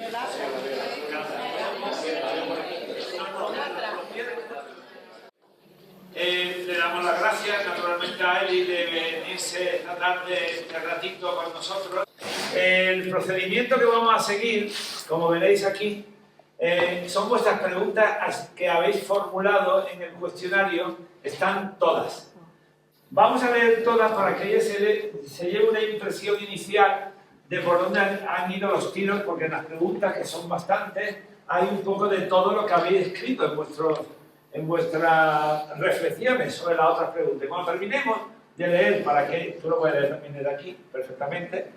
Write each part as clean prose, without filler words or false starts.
Le damos las gracias naturalmente a Eli de venirse esta tarde, este ratito con nosotros. El procedimiento que vamos a seguir, como veréis aquí, son vuestras preguntas que habéis formulado en el cuestionario, están todas. Vamos a leer todas para que ella se lleve una impresión inicial de por dónde han ido los tiros, porque en las preguntas, que son bastantes, hay un poco de todo lo que habéis escrito en vuestras reflexiones sobre las otras preguntas. Cuando terminemos de leer, para que tú lo puedes leer también desde aquí perfectamente,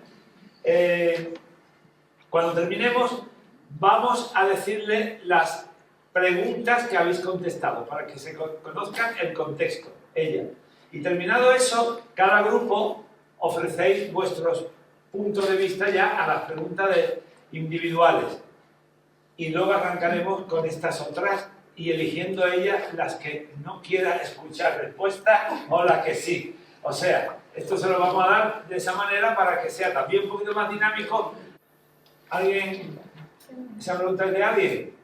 cuando terminemos vamos a decirle las preguntas que habéis contestado para que se conozcan el contexto, ella. Y terminado eso, cada grupo ofrecéis vuestros puntos de vista ya a las preguntas individuales. Y luego arrancaremos con estas otras y eligiendo ella las que no quiera escuchar respuesta o las que sí. O sea, esto se lo vamos a dar de esa manera para que sea también un poquito más dinámico. ¿Alguien? ¿Esa pregunta es de alguien?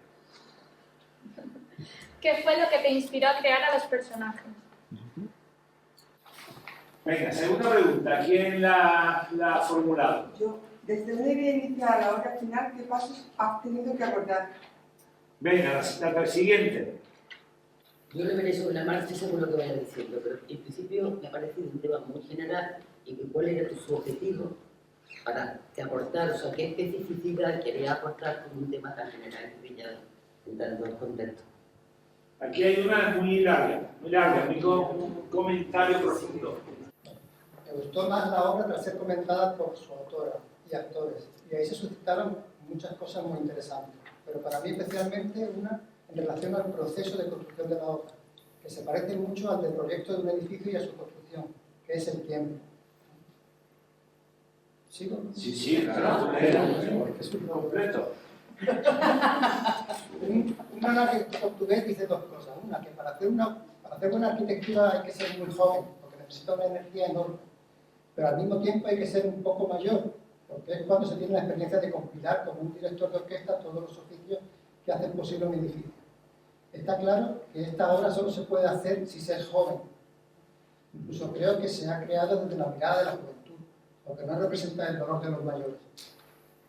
¿Qué fue lo que te inspiró a crear a los personajes? Venga, segunda pregunta. ¿Quién la ha formulado? Yo, desde una idea inicial a la hora final, ¿qué pasos has tenido que abordar? Venga, la siguiente. Yo le veré sobre la marcha según lo que vaya diciendo, pero en principio me ha parecido un tema muy general y cuál era su objetivo para aportar, o sea, qué especificidad quería aportar con un tema tan general y ya en tantos contextos. Aquí hay una muy larga, un comentario profundo. Me gustó más la obra tras ser comentada por su autora y actores, y ahí se suscitaron muchas cosas muy interesantes, pero para mí especialmente una en relación al proceso de construcción de la obra, que se parece mucho al del proyecto de un edificio y a su construcción, que es el tiempo. ¿Sigo? Sí, claro, es un completo. Un análisis portugués dice dos cosas. Una, que para hacer buena arquitectura hay que ser muy joven, porque necesita una energía enorme. Pero al mismo tiempo hay que ser un poco mayor, porque es cuando se tiene la experiencia de compilar como un director de orquesta todos los oficios que hacen posible un edificio. Está claro que esta obra solo se puede hacer si se es joven. Incluso creo que se ha creado desde la mirada de la juventud, porque no representa el dolor de los mayores.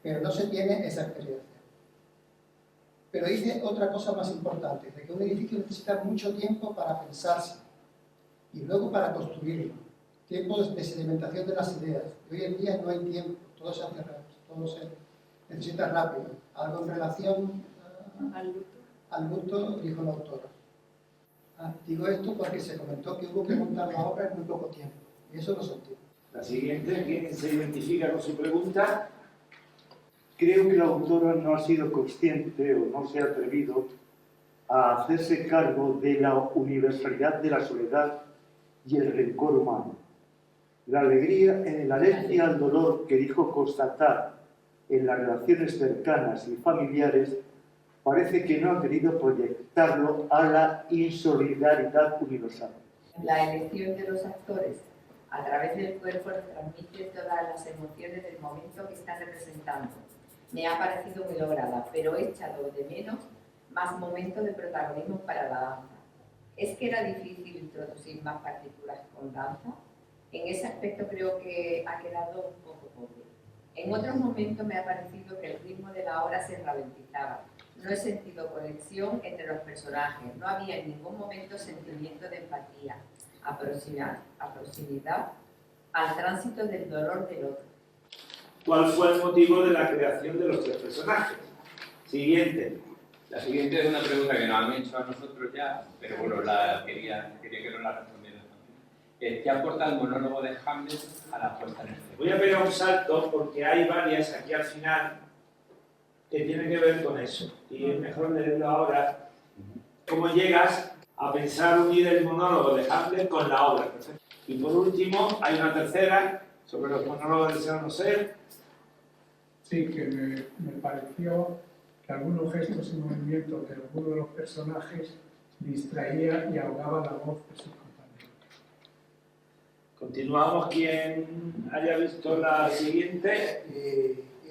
Pero no se tiene esa experiencia. Pero dice otra cosa más importante, de que un edificio necesita mucho tiempo para pensarse y luego para construirlo. Tiempo de sedimentación de las ideas. Y hoy en día no hay tiempo, todo se necesita rápido. Algo en relación al luto, dijo la autora. Digo esto porque se comentó que hubo que montar la obra en muy poco tiempo, y eso lo sentí. La siguiente, ¿quién se identifica con su pregunta? Creo que la autora no ha sido consciente o no se ha atrevido a hacerse cargo de la universalidad de la soledad y el rencor humano. La alergia al dolor que dijo constatar en las relaciones cercanas y familiares parece que no ha querido proyectarlo a la insolidaridad universal. La elección de los actores a través del cuerpo transmite todas las emociones del momento que están representando. Me ha parecido muy lograda, pero he echado de menos más momentos de protagonismo para la danza. ¿Es que era difícil introducir más partituras con danza? En ese aspecto creo que ha quedado un poco pobre. En otros momentos me ha parecido que el ritmo de la obra se ralentizaba. No he sentido conexión entre los personajes, no había en ningún momento sentimiento de empatía, proximidad al tránsito del dolor del otro. ¿Cuál fue el motivo de la creación de los tres personajes? Siguiente. La siguiente es una pregunta que nos han hecho a nosotros ya, pero bueno, quería que nos la respondieran también. ¿Qué aporta el monólogo de Hamlet a la puesta en escena? Voy a pegar un salto porque hay varias aquí al final que tienen que ver con eso. Y es mejor leerlo ahora. ¿Cómo llegas a pensar unir el monólogo de Hamlet con la obra? Y por último, hay una tercera sobre los monólogos de San José. Sí, que me pareció que algunos gestos y movimientos de algunos de los personajes distraía y ahogaba la voz de sus compañeros. Continuamos. Quien haya visto la siguiente. A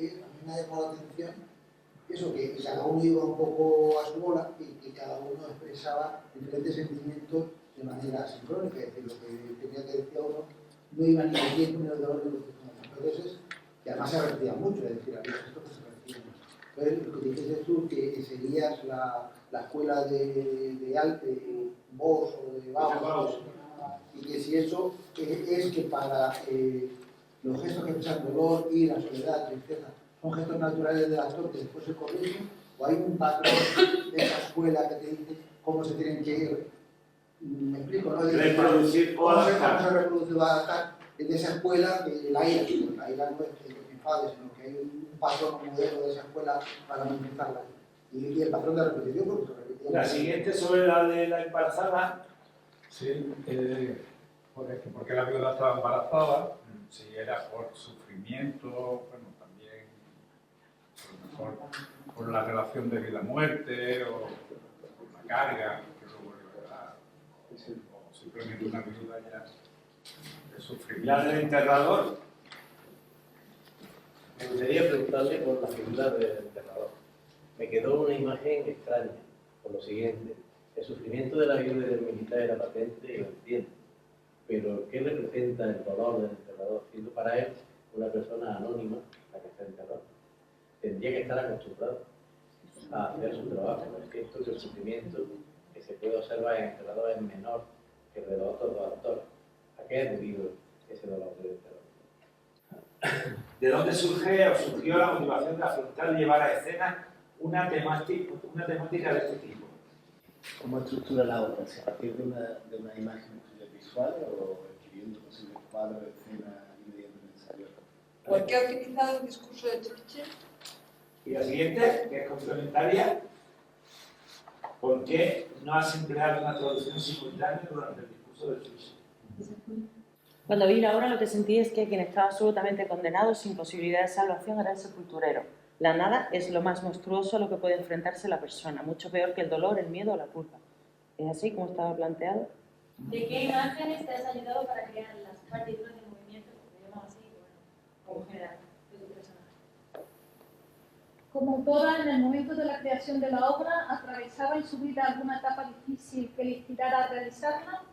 mí me ha llamado la atención eso, que cada uno iba un poco a su bola y que cada uno expresaba diferentes sentimientos de manera sincrónica, es decir, lo que tenía que decir uno no iba ni de tiempo ni de dolor ni de los veces, que además se repetía mucho, es decir, había esto que se repetía mucho. Entonces, lo que dices tú, que seguías la escuela de voz o de Bauhaus, y que si eso es que para los gestos que expresan dolor y la soledad, tristeza, son gestos naturales del actor que después se corrigen, o hay un patrón de esa escuela que te dice cómo se tienen que ir, me explico, ¿no? Reproducir o adaptar. Cómo se reproduce o adaptar de esa escuela, la ira no es que te enfades, sino que hay un patrón, un modelo de esa escuela para manifestarla. Y el patrón de repetición, porque se repetía. La siguiente sobre la de la embarazada. Sí, porque la viuda estaba embarazada, si era por sufrimiento, bueno, también a lo mejor por la relación de vida-muerte o por la carga que luego le da, o simplemente una viuda ya de sufrimiento. La del enterrador. Me gustaría preguntarle por la figura del enterrador. Me quedó una imagen extraña, por lo siguiente. El sufrimiento de la viuda y del militar era patente y lo entiendo. Pero, ¿qué representa el dolor del enterrador? Siendo para él una persona anónima, la que está enterrada. Tendría que estar acostumbrado a hacer su trabajo. Es que esto del sufrimiento que se puede observar en el enterrador es menor que el de los otros dos actores. ¿A qué es debido ese dolor del enterrador? ¿De dónde surgió la motivación de afrontar y llevar a escena una temática de este tipo? ¿Cómo estructura la obra? ¿A partir de una imagen visual o escribiendo posibles cuadros, escenas y leyendo ensayos? ¿Por qué ha utilizado el discurso de Churchill? Y la siguiente, que es complementaria, ¿por qué no has empleado una traducción simultánea durante el discurso de Churchill? Cuando vi la obra lo que sentí es que quien estaba absolutamente condenado sin posibilidad de salvación era el sepulturero. La nada es lo más monstruoso a lo que puede enfrentarse la persona, mucho peor que el dolor, el miedo o la culpa. ¿Es así como estaba planteado? ¿De qué imágenes te has ayudado para crear las partituras de movimiento, que se llaman así, como general, de tu personaje? Como autora, en el momento de la creación de la obra, ¿atravesaba en su vida alguna etapa difícil que le inspirara a realizarla?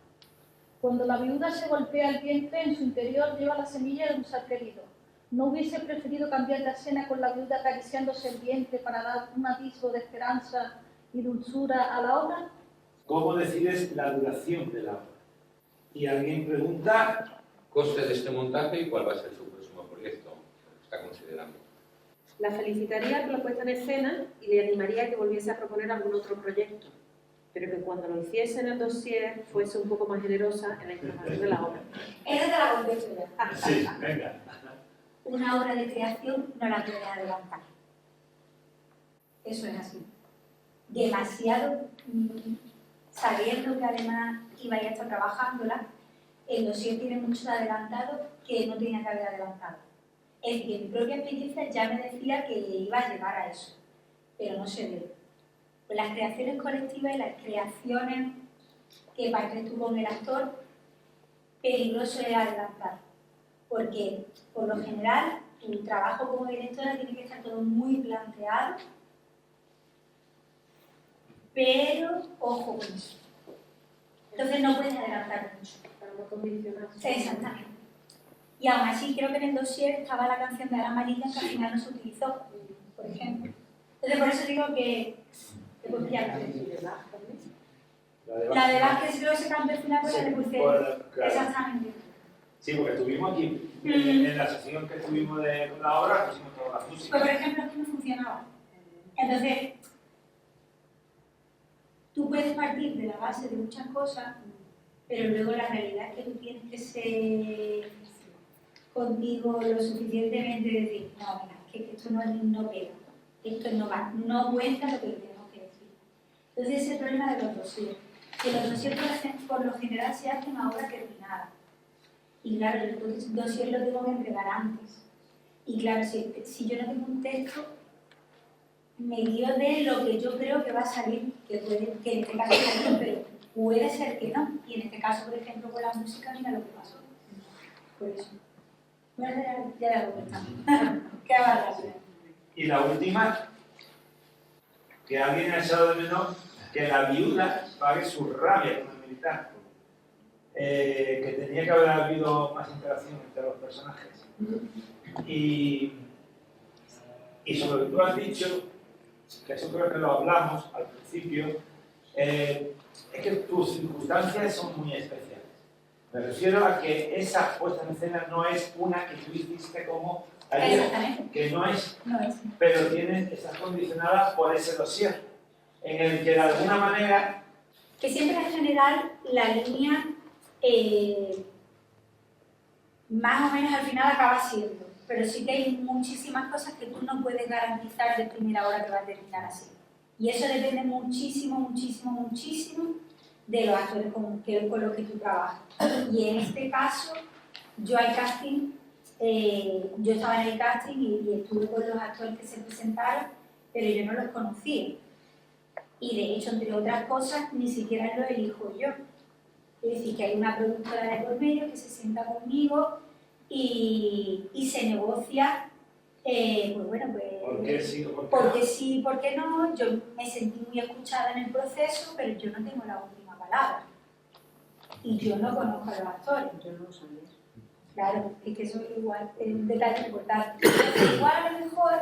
Cuando la viuda se golpea el vientre, en su interior lleva la semilla de un ser querido. ¿No hubiese preferido cambiar la escena con la viuda acariciándose el vientre para dar un atisbo de esperanza y dulzura a la obra? ¿Cómo decides la duración de la obra? Y alguien pregunta... ¿Coste de este montaje y cuál va a ser su próximo proyecto? ¿Está considerando? La felicitaría por la puesta en escena y le animaría a que volviese a proponer algún otro proyecto, pero que cuando lo hiciese en el dossier fuese un poco más generosa en la información de la obra. Esa te la contesto ya. Sí, venga. Una obra de creación no la puedes adelantar. Eso es así. Demasiado, sabiendo que además ibais a estar trabajándola, el dossier tiene mucho de adelantado que no tenía que haber adelantado. Es decir, mi propia experiencia ya me decía que iba a llegar a eso, pero no se debe. Pues las creaciones colectivas y las creaciones que partes tú con el actor, peligroso es adelantar. Porque, por lo general, tu trabajo como directora tiene que estar todo muy planteado, pero ojo con eso. Entonces no puedes adelantar mucho. Para no condicionarse. Exactamente. Y aún así, creo que en el dossier estaba la canción de Ana María que al final no se utilizó, por ejemplo. Entonces, por eso digo que pues pillar. La de Vázquez creo que se cambió al final por la de Pulcero. Claro. Exactamente. Sí, porque estuvimos aquí, en la sesión que estuvimos con la obra, pusimos toda la música. Pues, por ejemplo, aquí no funcionaba. Entonces, tú puedes partir de la base de muchas cosas, pero luego la realidad es que tú tienes que ser contigo lo suficientemente decir, no, mira, que esto no pega, esto no va, no cuenta lo que le tenemos que decir. Entonces, ese es el problema de los dossiers. Que los dossiers por lo general se hacen una obra terminada. Y claro, el dossier lo tengo que entregar antes. Y claro, si yo no tengo un texto, me guío de lo que yo creo que va a salir, que en este caso salió, pero puede ser que no. Y en este caso, por ejemplo, con la música, mira lo que pasó. Por eso. Bueno, ya la vuelta. Qué barbaridad. Y la última, que alguien ha echado de menos que la viuda pague su rabia con el militar, que tenía que haber habido más interacción entre los personajes. Y sobre lo que tú has dicho, que eso creo que lo hablamos al principio, es que tus circunstancias son muy especiales. Me refiero a que esa puesta en escena no es una que tú hiciste como ayer, que no es, pero estás condicionada por ese dossier, en el que de alguna manera... Que siempre en general la línea más o menos al final acaba siendo, pero sí que hay muchísimas cosas que tú no puedes garantizar de primera hora que va a terminar así. Y eso depende muchísimo, muchísimo, muchísimo de los actores con los que tú trabajas. Y en este caso, yo al casting, yo estaba en el casting y estuve con los actores que se presentaron, pero yo no los conocía. Y de hecho, entre otras cosas, ni siquiera lo elijo yo. Es decir, que hay una productora de por medio que se sienta conmigo y se negocia, pues bueno, pues... ¿Por qué sí o porque sí, por qué no? Yo me sentí muy escuchada en el proceso, pero yo no tengo la última palabra. Y yo no conozco a los actores. Yo no lo sabía. Claro, es que eso igual es un detalle importante. Entonces, igual a lo mejor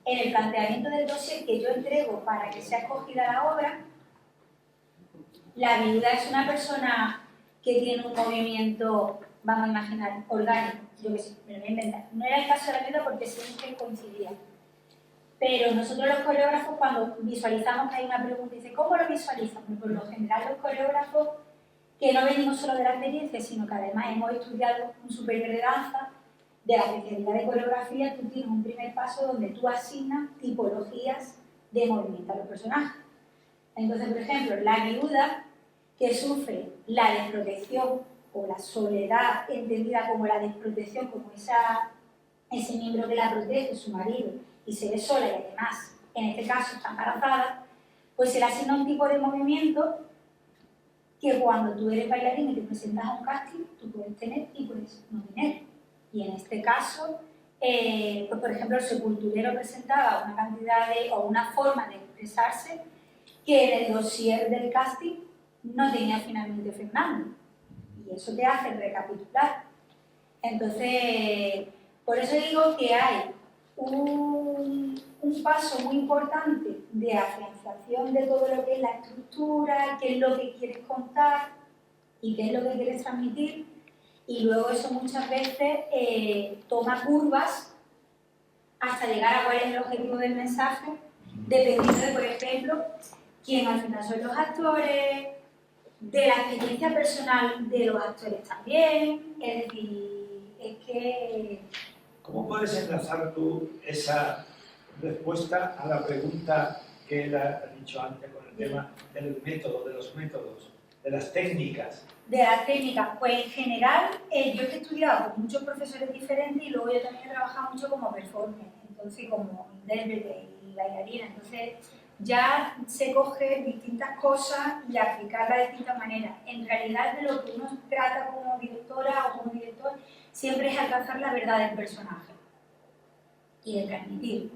en el planteamiento del dossier que yo entrego para que sea escogida la obra, la viuda es una persona que tiene un movimiento, vamos a imaginar, orgánico, yo que sé, me lo voy a inventar. No era el caso de la viuda porque siempre coincidía. Pero nosotros los coreógrafos, cuando visualizamos que hay una pregunta, dice, ¿cómo lo visualizan? Por lo general los coreógrafos, que no venimos solo de la experiencia, sino que además hemos estudiado un superior de danza, de la especialidad de coreografía, tú tienes un primer paso donde tú asignas tipologías de movimiento a los personajes. Entonces, por ejemplo, la viuda que sufre la desprotección o la soledad entendida como la desprotección, como ese miembro que la protege, su marido, y se ve sola y además, en este caso, está embarazada, pues se le asigna un tipo de movimiento que cuando tú eres bailarín y te presentas a un casting, tú puedes tener y puedes no tener. Y en este caso, pues por ejemplo, el sepulturero presentaba una cantidad o una forma de expresarse que en el dossier del casting no tenía finalmente Fernando. Y eso te hace recapitular. Entonces, por eso digo que hay un paso muy importante de afianzación de todo lo que es la estructura, qué es lo que quieres contar y qué es lo que quieres transmitir, y luego eso muchas veces toma curvas hasta llegar a cuál es el objetivo del mensaje, dependiendo de, por ejemplo, quién al final son los actores, de la experiencia personal de los actores también, es decir, es que... ¿Cómo puedes enlazar tú esa respuesta a la pregunta que él ha dicho antes con el tema del método, de los métodos, de las técnicas? De las técnicas, pues en general, yo he estudiado con muchos profesores diferentes y luego yo también he trabajado mucho como performer, entonces como intérprete y bailarina, entonces ya se coge distintas cosas y aplicarlas de distintas maneras. En realidad de lo que uno trata como directora o como director siempre es alcanzar la verdad del personaje y de transmitir.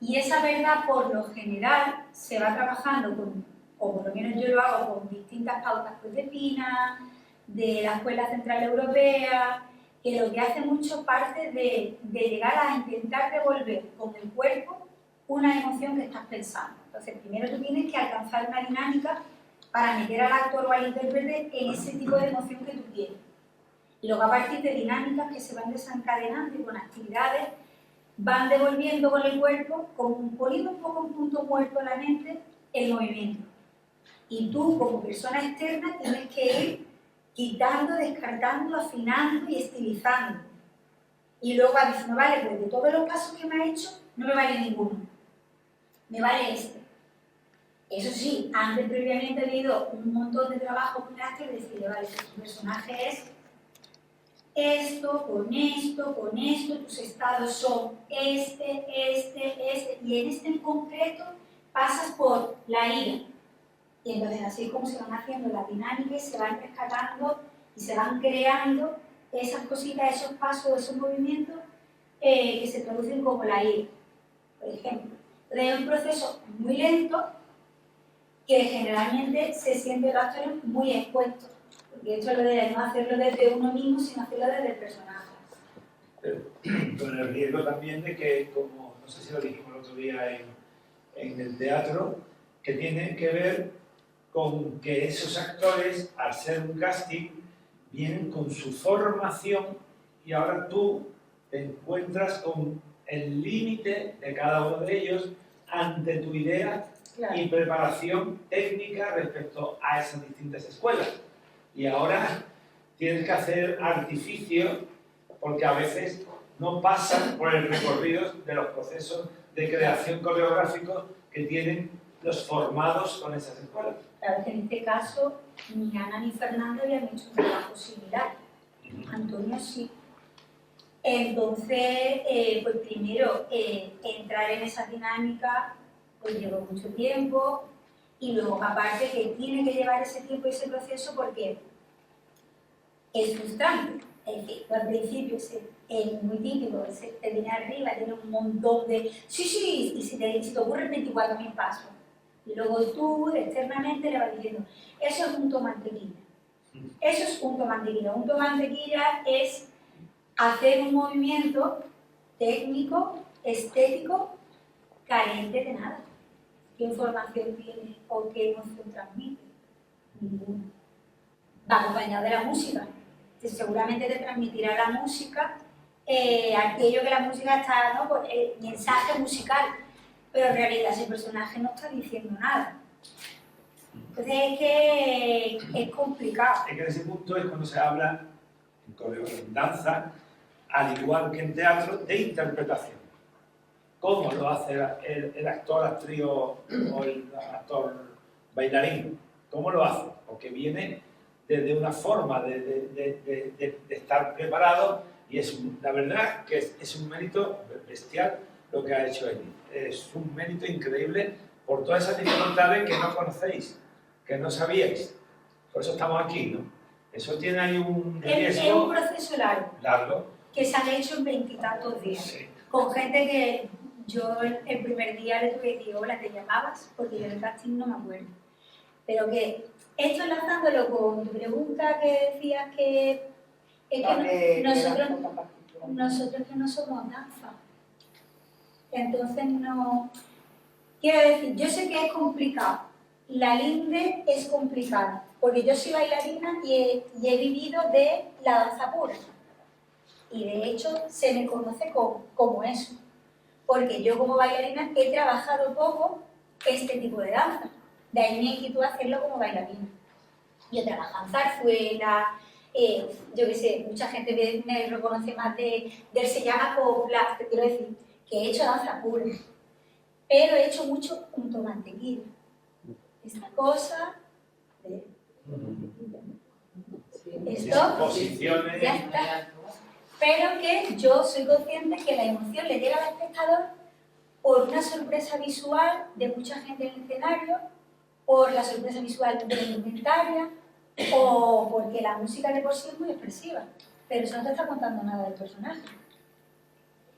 Y esa verdad por lo general se va trabajando con, o por lo menos yo lo hago con distintas pautas pues, de Pina, de la Escuela Central Europea, que lo que hace mucho parte de llegar a intentar devolver con el cuerpo una emoción que estás pensando. Entonces, primero tú tienes que alcanzar una dinámica para meter al actor o al intérprete en ese tipo de emoción que tú tienes. Y luego a partir de dinámicas que se van desencadenando y con actividades van devolviendo con el cuerpo, como poniendo un poco en punto muerto en la mente, el movimiento. Y tú, como persona externa, tienes que ir quitando, descartando, afinando y estilizando. Y luego vas diciendo, vale, pues de todos los pasos que me ha hecho, no me vale ninguno. Me vale este. Eso sí, antes previamente he habido un montón de trabajo con el actor y decirle, vale, pues tu personaje es esto, tus estados son este, y en este en concreto pasas por la ira. Y entonces así es como se van haciendo las dinámicas, se van rescatando y se van creando esas cositas, esos pasos, esos movimientos que se traducen como la ira. Por ejemplo, Entonces, es un proceso muy lento que generalmente se sienten los actores muy expuestos. Porque esto lo de no hacerlo desde uno mismo, sino hacerlo desde el personaje. Con el riesgo también de que, como no sé si lo dijimos el otro día en el teatro, que tiene que ver con que esos actores, al ser un casting, vienen con su formación y ahora tú te encuentras con el límite de cada uno de ellos ante tu idea y preparación técnica respecto a esas distintas escuelas. Y ahora tienes que hacer artificio porque a veces no pasan por el recorrido de los procesos de creación coreográficos que tienen los formados con esas escuelas. Claro que en este caso ni Ana ni Fernando habían hecho un trabajo similar. Antonio sí. Entonces, pues primero, entrar en esa dinámica pues llevó mucho tiempo y luego aparte que tiene que llevar ese tiempo y ese proceso porque es frustrante. Es decir, al principio es muy típico, te viene arriba, tiene un montón de... Sí, y si te ocurren 24.000 pasos. Y luego tú externamente le vas diciendo, eso es un tomantequilla. Eso es un tomantequilla. Un tomantequilla es hacer un movimiento técnico, estético, carente de nada. ¿Qué información tiene o qué emoción transmite? Ninguna. Va acompañado de la música. Seguramente te transmitirá la música aquello que la música está, ¿no? Pues, el mensaje musical, pero en realidad ese personaje no está diciendo nada. Entonces es que es complicado. Es que en ese punto es cuando se habla en danza, al igual que en teatro, de interpretación. ¿Cómo lo hace el actor, actriz o el actor bailarín? ¿Cómo lo hace? Porque viene desde una forma de estar preparado y la verdad que es un mérito bestial lo que ha hecho él. Es un mérito increíble por todas esas dificultades que no conocéis, que no sabíais. Por eso estamos aquí, ¿no? Eso tiene ahí un riesgo. Es un proceso largo. Que se han hecho en 20 y tantos días. Sí. Con gente que yo el primer día le tuve que decir, hola, ¿te llamabas? Porque yo del casting no me acuerdo. Pero que esto enlazándolo con tu pregunta que decías que es que nosotros que no somos danza. Entonces no... Quiero decir, yo sé que es complicado. La linde es complicada. Porque yo soy bailarina y he vivido de la danza pura. Y de hecho se me conoce como eso. Porque yo como bailarina he trabajado poco este tipo de danza. De ahí mi inquietud a hacerlo como bailarina. Yo trabajo en zarzuela, yo qué sé, mucha gente me reconoce más del se llama copla, te quiero decir, que he hecho danza pura. Pero he hecho mucho junto a mantequilla. Esta cosa de... Esto, posiciones. ya está. Pero que yo soy consciente que la emoción le llega al espectador por una sorpresa visual de mucha gente en el escenario, por la sorpresa visual de la indumentaria, o porque la música de por sí es muy expresiva, pero eso no te está contando nada del personaje.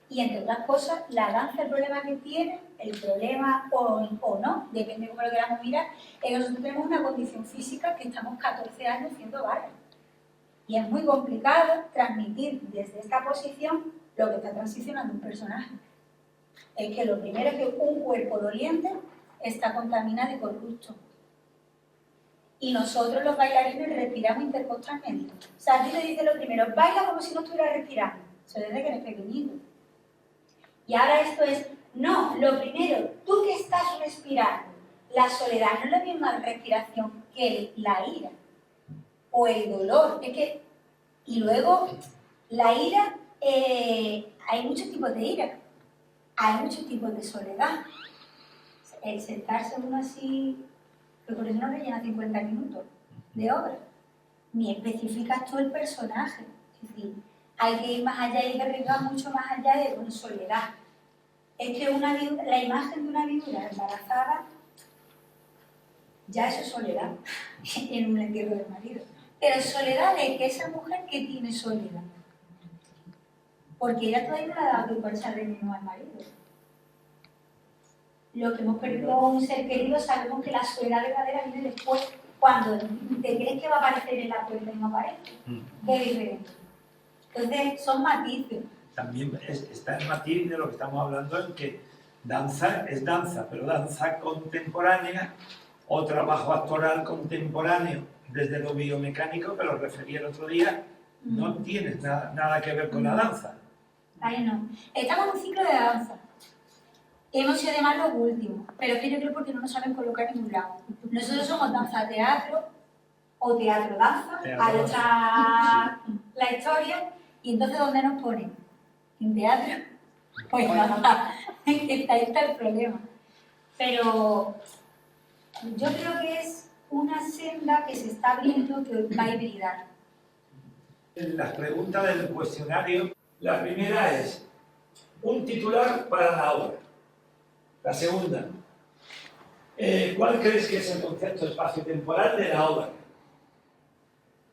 Y entre otras cosas, la danza, el problema que tiene, el problema o no, depende de cómo lo queramos mirar, es que nosotros tenemos una condición física que estamos 14 años haciendo barra. Y es muy complicado transmitir desde esta posición lo que está transicionando un personaje. Es que lo primero es que un cuerpo doliente está contaminado y corrupto. Y nosotros los bailarines respiramos intercostalmente. O sea, a ti te dice lo primero, baila como si no estuvieras respirando. Eso desde que eres pequeñito. Y ahora esto es, no, lo primero, tú que estás respirando. La soledad no es la misma respiración que la ira. O el dolor. Es que, y luego, la ira, hay muchos tipos de ira. Hay muchos tipos de soledad. El sentarse uno así, que por eso no rellena 50 minutos de obra. Ni especificas tú el personaje. Es decir, hay que ir más allá y que arriesgar mucho más allá de una soledad. Es que la imagen de una viuda embarazada, ya eso es soledad en un entierro del marido. Pero soledad es que esa mujer que tiene soledad. Porque ella todavía no le ha dado tiempo a echarle veneno al marido. los que hemos perdido un ser querido sabemos que la soledad verdadera viene después, cuando te crees que va a aparecer en la puerta y no aparece. Qué diferente. Entonces, son matices. También está el matiz de lo que estamos hablando en que danza es danza, pero danza contemporánea o trabajo actoral contemporáneo desde lo biomecánico, que lo referí el otro día, no tienes nada que ver con la danza. Ahí no. Estamos en un ciclo de danza. Hemos sido además los últimos, pero es que yo creo porque no nos saben colocar en ningún lado. Nosotros somos danza-teatro o teatro-danza, hay otra la historia, y entonces ¿dónde nos ponen? ¿En teatro? Pues nada, ahí está el problema. Pero yo creo que es una senda que se está abriendo que va a hibridar. Las preguntas del cuestionario, la primera es un titular para la obra. La segunda, ¿cuál crees que es el concepto espacio-temporal de la obra?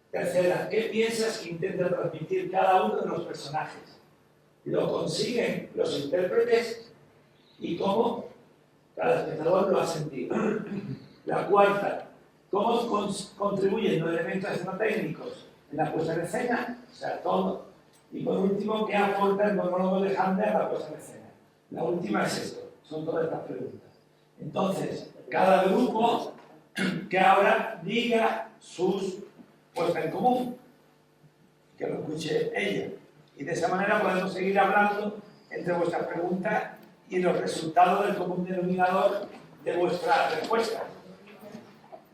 Tercera, ¿qué piensas que intenta transmitir cada uno de los personajes? ¿Lo consiguen los intérpretes? ¿Y cómo cada espectador lo ha sentido? La cuarta, ¿cómo contribuyen los elementos escenotécnicos en la puesta en escena? O sea, todo. Y por último, ¿qué aporta el monólogo de Hamlet a la puesta en escena? La última es esto. Son todas estas preguntas. Entonces, cada grupo que ahora diga sus puestas en común, que lo escuche ella. Y de esa manera podemos seguir hablando entre vuestras preguntas y los resultados del común denominador de vuestras respuestas.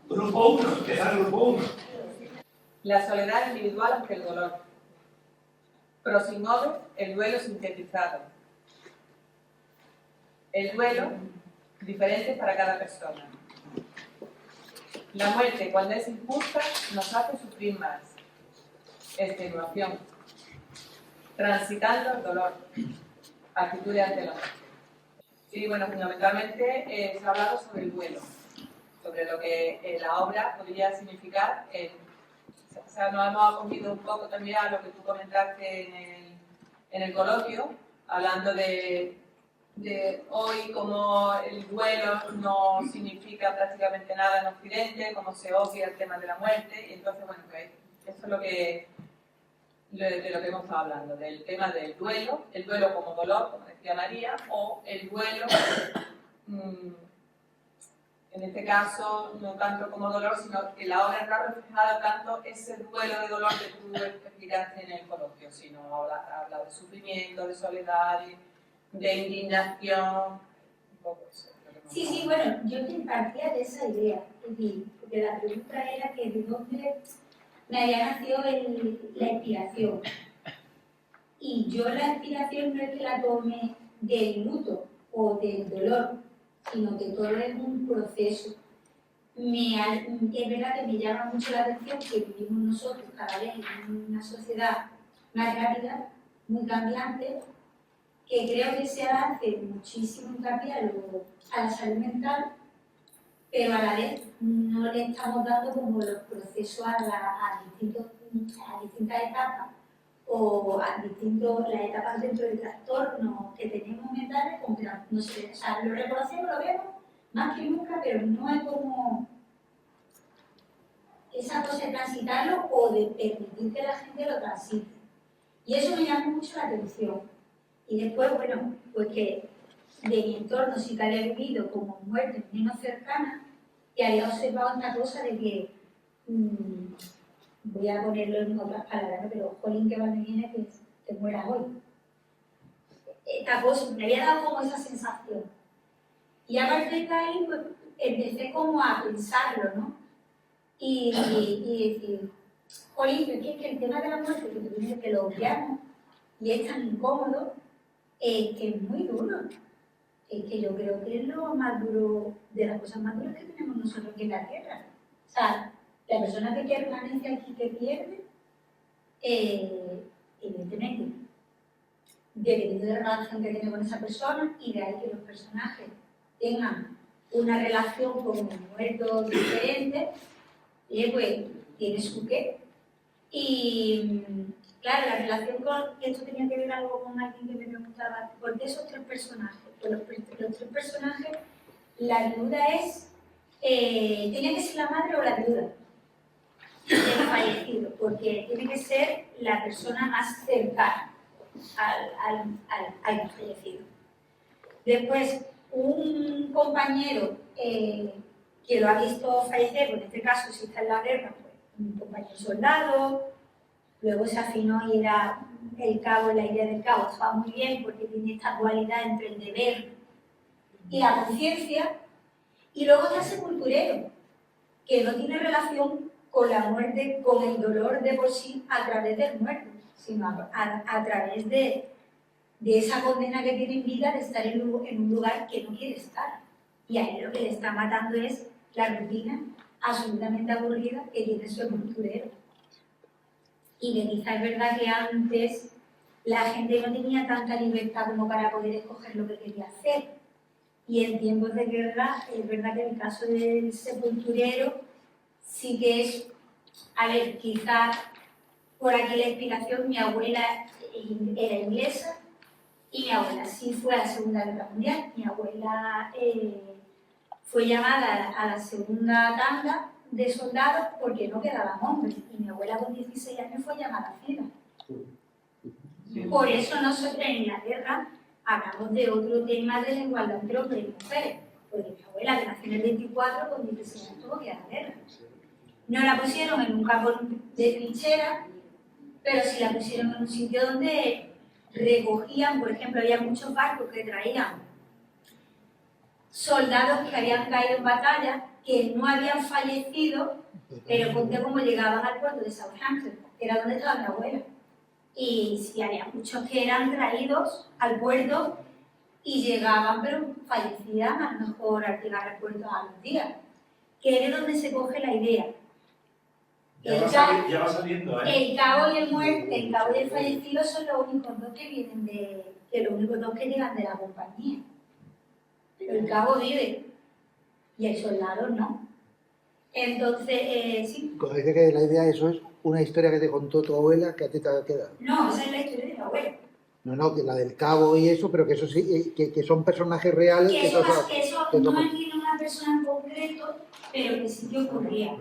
Grupo 1, empieza el grupo 1. La soledad individual ante el dolor. Prosimodo, el duelo sintetizado. El duelo, diferente para cada persona. La muerte, cuando es injusta, nos hace sufrir más. Extenuación. Transitando el dolor. Actitudes ante la muerte. Sí, bueno, fundamentalmente se ha hablado sobre el duelo, sobre lo que la obra podría significar. O sea, nos hemos acogido un poco también a lo que tú comentaste en el coloquio, hablando de hoy como el duelo no significa prácticamente nada en Occidente, como se obvia el tema de la muerte, y entonces, bueno, pues eso es de lo que hemos estado hablando, del tema del duelo, el duelo como dolor, como decía María, o el duelo, en este caso, no tanto como dolor, sino que la obra no ha reflejado tanto ese duelo de dolor que tú explicaste en el coloquio, sino habla de sufrimiento, de soledad, de indignación, un poco eso. Sí, bueno, yo te partía de esa idea, es decir, porque la pregunta era que de dónde me había nacido la inspiración. Y yo la inspiración no es que la tome del luto o del dolor, sino que todo es un proceso. Es verdad que me llama mucho la atención que vivimos nosotros cada vez en una sociedad más rápida, muy cambiante, que creo que se hace muchísimo hincapié a la salud mental, pero a la vez no le estamos dando como los procesos a distintas etapas o a las etapas dentro del trastorno que tenemos mentales, como que no sé, o sea, lo reconocemos, lo vemos más que nunca, pero no es como esa cosa de transitarlo o de permitir que la gente lo transite. Y eso me llama mucho la atención. Y después, bueno, pues que de mi entorno sí que había vivido como muertes menos cercanas y había observado esta cosa de que, voy a ponerlo en otras palabras, ¿no? Pero jolín, que mal me viene que te mueras hoy. Esta cosa, me había dado como esa sensación. Y a partir de ahí, pues empecé como a pensarlo, ¿no? Y decir, jolín, es que el tema de la muerte, que lo obviamos y es tan incómodo, que es muy duro. Es que yo creo que es lo más duro, de las cosas más duras que tenemos nosotros aquí en la Tierra. O sea, la persona que permanece aquí, que pierde, evidentemente, dependiendo de la relación que tiene con esa persona, y de ahí que los personajes tengan una relación con un muerto diferente, pues tiene su qué. Y claro, la relación con esto tenía que ver algo con alguien que me preguntaba, ¿por qué esos tres personajes? Pues los tres personajes la viuda es, tiene que ser la madre o la viuda del fallecido, porque tiene que ser la persona más cercana al fallecido. Después, un compañero que lo ha visto fallecer, pues en este caso si está en la guerra, pues un compañero soldado, luego se afinó y era el cabo, la idea del cabo estaba muy bien porque tiene esta dualidad entre el deber y la conciencia, y luego está el sepulturero, que no tiene relación con la muerte, con el dolor de por sí a través del muerto, sino a través de esa condena que tiene en vida de estar en un lugar que no quiere estar. Y a él lo que le está matando es la rutina absolutamente aburrida que tiene su sepulturero. Y que quizá es verdad que antes la gente no tenía tanta libertad como para poder escoger lo que quería hacer. Y en tiempos de guerra, es verdad que en el caso del sepulturero sí que es, a ver, quizá por aquí la explicación, mi abuela era inglesa y mi abuela sí fue a la Segunda Guerra Mundial. Mi abuela fue llamada a la segunda tanda de soldados porque no quedaban hombres, y mi abuela con 16 años fue llamada a cena. Por eso nosotros en Inglaterra hablamos de otro tema de la igualdad entre hombres y mujeres, porque mi abuela, que nació en el 24, con 16 años tuvo que ir a la guerra. No la pusieron en un campo de trinchera, pero sí la pusieron en un sitio donde recogían, por ejemplo, había muchos barcos que traían soldados que habían caído en batalla, que no habían fallecido, pero ponte cómo llegaban al puerto de Southampton, que era donde estaba mi abuela. Y sí, había muchos que eran traídos al puerto y llegaban, pero fallecían a lo mejor al llegar al puerto a los días, que es de donde se coge la idea. Ya va saliendo, El cabo y el muerto, el cabo y el fallecido son los únicos dos que vienen los únicos dos que llegan de la compañía. Pero el cabo vive y el soldado no. Entonces, sí. Cuando dice que la idea, eso es una historia que te contó tu abuela que a ti te ha quedado. No, esa es la historia de mi abuela. No, que la del cabo y eso, pero que eso sí, que son personajes reales. Que eso no tiene una persona en concreto, pero que sí que ocurría.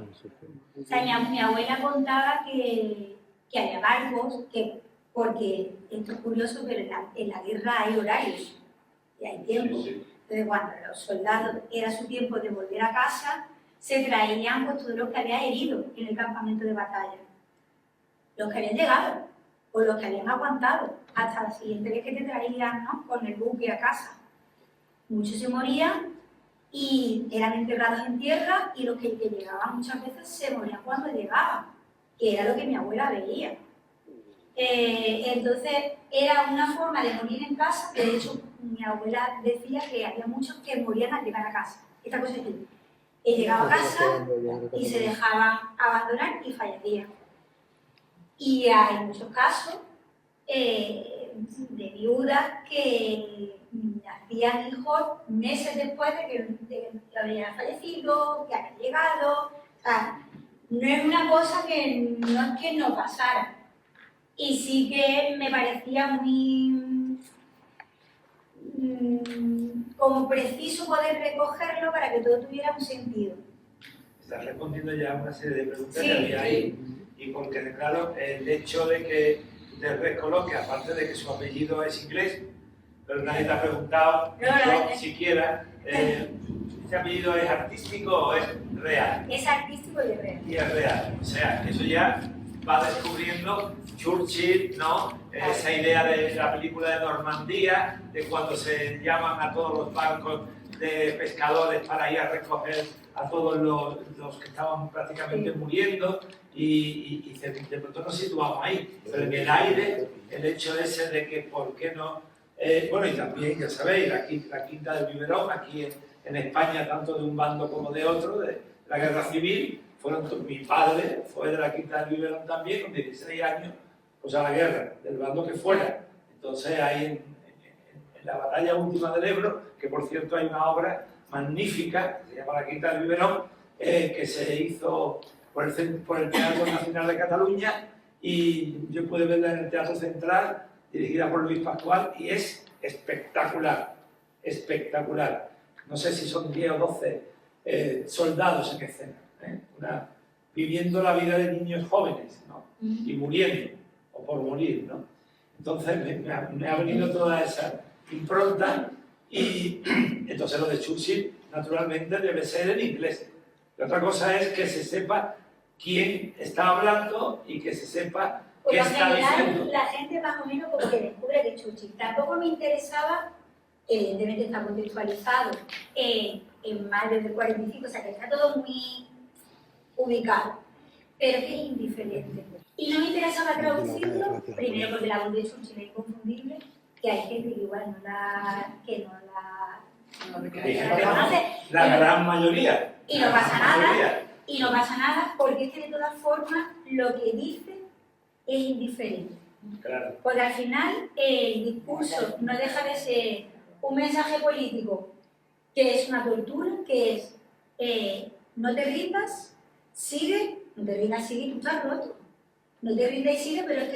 O sea, mi abuela contaba que había barcos, porque esto es curioso, pero en la guerra hay horarios y hay tiempo. Entonces, cuando los soldados era su tiempo de volver a casa, se traían pues, todos los que habían herido en el campamento de batalla. Los que habían llegado, o los que habían aguantado, hasta la siguiente vez que te traían, ¿no?, con el buque a casa. Muchos se morían y eran enterrados en tierra, y los que llegaban muchas veces se morían cuando llegaban, que era lo que mi abuela veía. Entonces era una forma de morir en casa, que de hecho mi abuela decía que había muchos que morían al llegar a casa. Esta cosa es que llegaba a casa y se dejaban abandonar y fallecían. Y hay muchos casos de viudas que nacían hijos meses después de que habían fallecido, que habían llegado. O sea, no es una cosa que no es que no pasara. Y sí que me parecía muy como preciso poder recogerlo para que todo tuviera un sentido. Estás respondiendo ya a una serie de preguntas Sí, que había ahí. Y porque, claro, el hecho de que te recoloque, aparte de que su apellido es inglés, pero nadie te ha preguntado siquiera, ¿este apellido es artístico o es real? Es artístico y es real. Y es real. O sea, que eso ya va descubriendo Churchill, ¿no? Esa idea de la película de Normandía, de cuando se llaman a todos los barcos de pescadores para ir a recoger a todos los que estaban prácticamente muriendo, y de pronto nos situamos ahí. Pero en el aire, el hecho ese de que por qué no... bueno, y también, ya sabéis, la Quinta del Biberón, aquí en España, tanto de un bando como de otro, de la Guerra Civil, mi padre fue de la Quinta del Biberón también, con 16 años, pues a la guerra, del bando que fuera. Entonces ahí en la batalla última del Ebro, que por cierto hay una obra magnífica, que se llama La Quinta del Biberón, que se hizo por el Teatro Nacional de Cataluña, y yo pude verla en el Teatro Central, dirigida por Luis Pascual, y es espectacular, espectacular. no sé si son 10 o 12 soldados en escena, viviendo la vida de niños jóvenes, ¿no? Y muriendo, o por morir, ¿no? Entonces me ha venido toda esa impronta y entonces lo de Churchill naturalmente debe ser en inglés. La otra cosa es que se sepa quién está hablando y que se sepa qué está diciendo. La gente más o menos como que descubre que Churchill. Tampoco me interesaba, evidentemente está contextualizado en más de 45, o sea que está todo muy ubicado, pero que es indiferente. Y no me interesaba traducirlo, primero porque la voz de Churchill es inconfundible, que hay gente que igual no la reconoce. La gran mayoría. Y no pasa nada, y no pasa nada, porque es que de todas formas lo que dice es indiferente. Claro. Porque al final el discurso no deja de ser un mensaje político que es una tortura, que es no te rindas, sigue, no te rindas, sigue, tú estás roto. No te rindas y sigue, pero es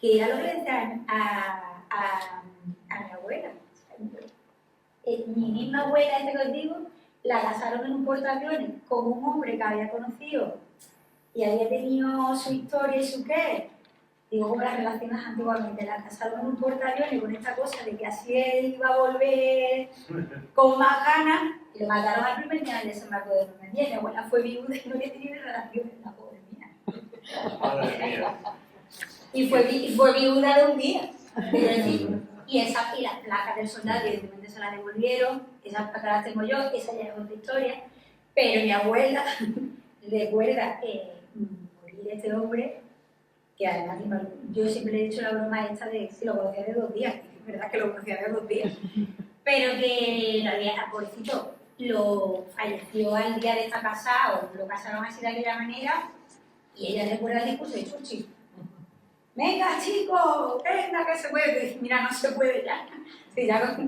que era lo que le decían a mi abuela. Mi misma abuela, que os digo, la casaron en un portaaviones con un hombre que había conocido y había tenido su historia y su qué. Digo, como las relaciones antiguamente, la casaron en un portaaviones con esta cosa de que así él iba a volver con más ganas y lo mataron al primer día del desembarco de Normandía. Mi abuela fue viuda y no había tenido relaciones, la pobre mía. Madre mía. Y fue viuda de un día. Y las placas del soldado, evidentemente se las devolvieron, esas placas las tengo yo, esa ya es otra historia, pero mi abuela recuerda morir de este hombre, que además yo siempre le he dicho la broma esta de si lo conocía de 2 días, es verdad que lo conocía de 2 días, pero que no había, pobrecito, lo falleció al día de estar casado, lo casaron así de aquella manera, y ella recuerda el discurso de Churchill. Venga, chicos, venga, que se puede. Mira, no se puede ya. Sí, ya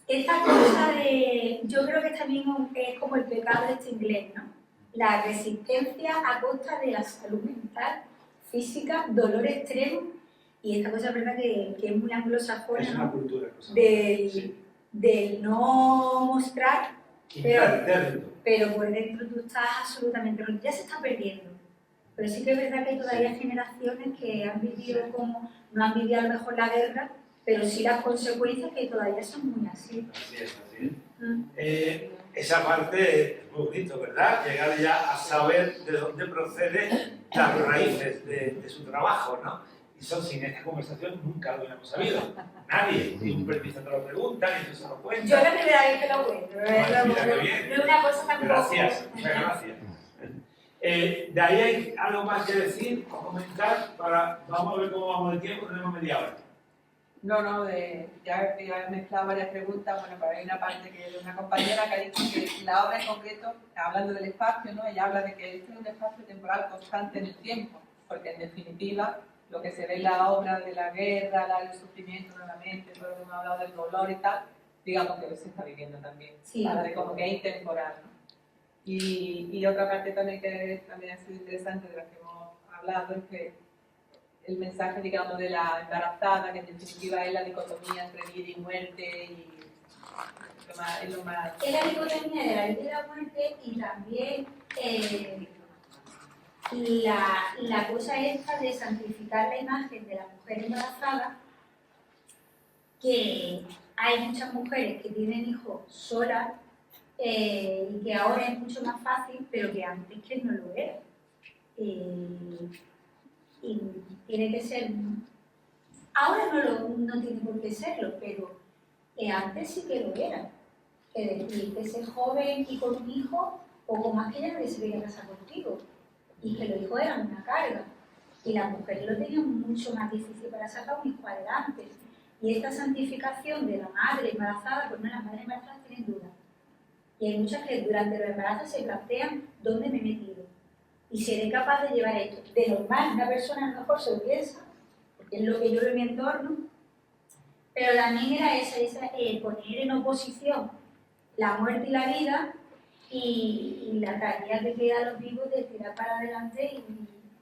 esta cosa de. Yo creo que también es como el pecado de este inglés, ¿no? La resistencia a costa de la salud mental, física, dolor extremo. Y esta cosa es verdad que es muy anglosajona. Es una cultura. Del no mostrar, pero por dentro tú estás absolutamente. Ya se está perdiendo. Pero sí que es verdad que hay todavía generaciones que han vivido como, no han vivido a lo mejor la guerra, pero sí las consecuencias que todavía son muy así. Así es. Esa parte es muy bonito, ¿verdad? Llegar ya a saber de dónde proceden las raíces de su trabajo, ¿no? Y eso sin esta conversación nunca lo hubiéramos sabido. Nadie, ni un periodista te lo pregunta, ni tú se lo cuentas. Yo la primera vez que lo cuento, no es una cosa tan Gracias, muchas gracias. De ahí hay algo más que decir o comentar vamos a ver cómo vamos de tiempo, tenemos media hora. No, ya he mezclado varias preguntas, bueno, pero hay una parte que de una compañera que ha dicho que la obra en concreto, hablando del espacio, ¿no? Ella habla de que este es un espacio temporal constante en el tiempo, porque en definitiva lo que se ve en la obra de la guerra, el sufrimiento nuevamente, todo lo que hemos hablado del dolor y tal, digamos que se está viviendo también, sí, de como que es intemporal, ¿no? Y otra parte también que también ha sido interesante de la que hemos hablado es que el mensaje, digamos, de la embarazada, que en definitiva es la dicotomía entre vida y muerte, y es lo más... Es la dicotomía de la vida y la muerte, y también la cosa esta de santificar la imagen de la mujer embarazada, que hay muchas mujeres que tienen hijos solas, y que ahora es mucho más fácil, pero que antes que no lo era. Y tiene que ser, ahora no tiene por qué serlo, pero antes sí que lo era. Que ser joven y con un hijo, poco más que ya nadie se quería casar contigo, y que los hijos eran una carga, y las mujeres lo tenían mucho más difícil para sacar un hijo adelante. Y esta santificación de la madre embarazada, pues no, las madres embarazadas tienen dudas. Y hay muchas que durante los embarazos se plantean dónde me he metido. Y seré capaz de llevar esto. De normal, una persona a lo mejor se lo piensa, porque es lo que yo veo en mi entorno, pero también era esa poner en oposición la muerte y la vida y la tarea que queda a los vivos de tirar para adelante y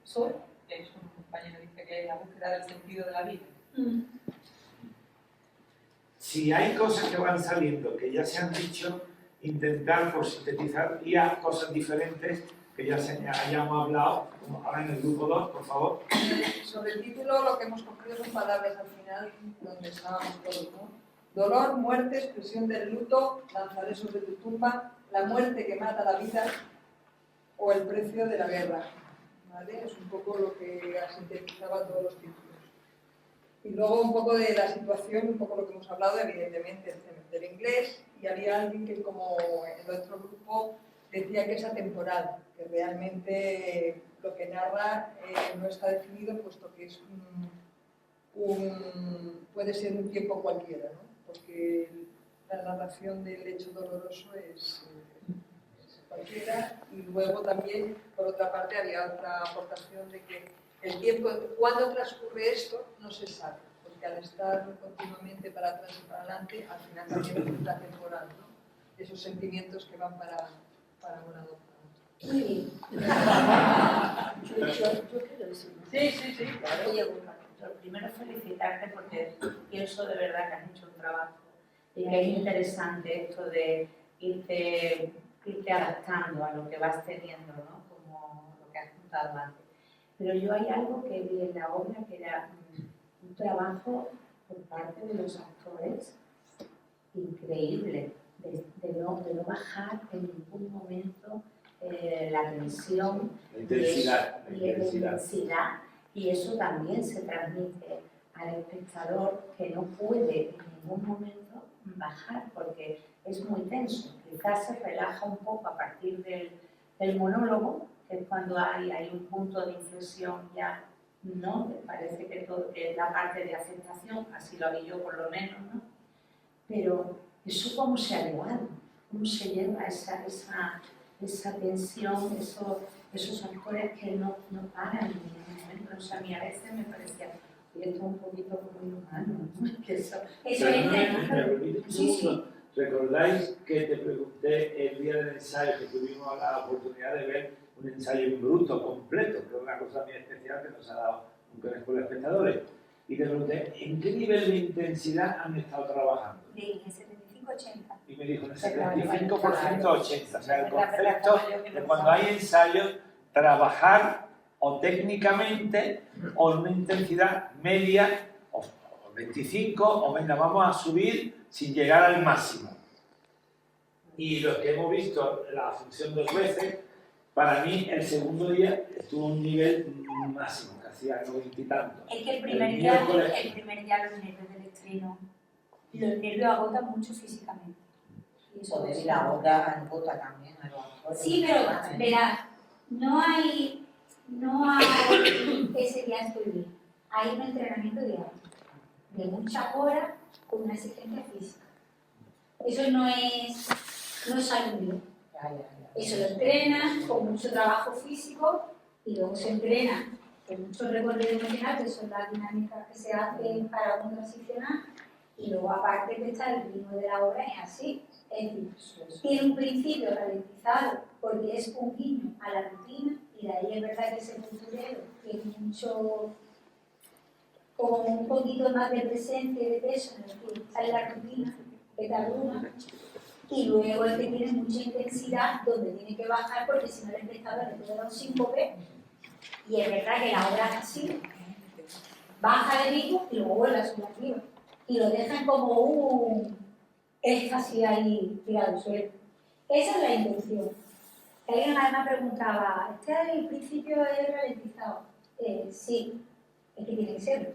solo. Eso, un compañero dice que es la búsqueda del sentido de la vida. si hay cosas que van saliendo, que ya se han dicho, intentar por sintetizar y a cosas diferentes que ya hayamos hablado, como ahora en el grupo 2, por favor. Sobre el título, lo que hemos cogido son palabras al final, donde estábamos todos, ¿no? Dolor, muerte, expresión del luto, lanzaré sobre tu tumba, la muerte que mata la vida o el precio de la guerra. ¿Vale? Es un poco lo que sintetizaba todos los títulos. Y luego un poco de la situación, un poco lo que hemos hablado, evidentemente, del inglés, y había alguien que, como en el otro grupo, decía que es atemporal, que realmente lo que narra no está definido, puesto que es puede ser un tiempo cualquiera, ¿no? Porque la narración del hecho doloroso es cualquiera, y luego también, por otra parte, había otra aportación de que el tiempo, cuando transcurre esto, no se sabe, porque al estar continuamente para atrás y para adelante, al final también resulta temporal, ¿no? Esos sentimientos que van para un lado. Muy bien. Yo quiero decir. Sí, claro. Oye, bueno, primero felicitarte porque pienso de verdad que has hecho un trabajo y que es interesante esto de irte adaptando a lo que vas teniendo, ¿no? Como lo que has contado antes. Pero yo hay algo que vi en la obra que era un trabajo por parte de los actores increíble, de no bajar en ningún momento la tensión, la intensidad, y eso también se transmite al espectador, que no puede en ningún momento bajar porque es muy tenso. Quizás se relaja un poco a partir del monólogo, que es cuando hay un punto de inflexión ya, ¿no? Me parece que todo que es la parte de aceptación, así lo vi yo por lo menos, ¿no? Pero eso cómo se ha llevado, cómo se lleva esa tensión, esos actores que no paran en ningún momento. O sea, a mí a veces me parecía, esto es un poquito como inhumano, ¿no? Que eso ¿Me permite un segundo? ¿Recordáis que te pregunté el día del ensayo que tuvimos la oportunidad de ver un ensayo en bruto, completo, que es una cosa muy especial que nos ha dado un conejo de espectadores? Y te pregunté, ¿en qué nivel de intensidad han estado trabajando? De 75-80. Y me dijo, en el 75% 80%. O sea, el concepto de cuando hay ensayos, trabajar o técnicamente o en una intensidad media, o 25, o venga, vamos a subir sin llegar al máximo. Y los que hemos visto la función 2 veces, para mí el segundo día estuvo a un nivel máximo, que hacía 90 y tanto. Es que el primer día los nervios del estreno, los nervios agotan mucho físicamente. Y eso Poder ir a agota también a los actores. Sí, pero verás, no hay ese día estoy bien. Hay un entrenamiento diario de muchas horas con una exigencia física. Eso no es salud. Eso lo entrenas con mucho trabajo físico y luego se entrena con mucho recorrido emocional, que son las dinámicas que se hacen para uno transicionar, y luego aparte que está el ritmo de la obra es así. Es decir, tiene un principio ralentizado porque es un guiño a la rutina, y de ahí es verdad que ese culturero tiene mucho, con un poquito más de presencia y de peso en el que sale la rutina, que te abruma, y luego el que tiene mucha intensidad donde tiene que bajar porque si no el espectador le puede dar un síncope, y es verdad que la obra es así, baja de ritmo y luego vuelve a subir arriba, y lo dejan como un éxtasis ahí tirado al suelo. Esa es la intención. Alguien además preguntaba, ¿el principio es ralentizado? Sí, es que tiene que ser.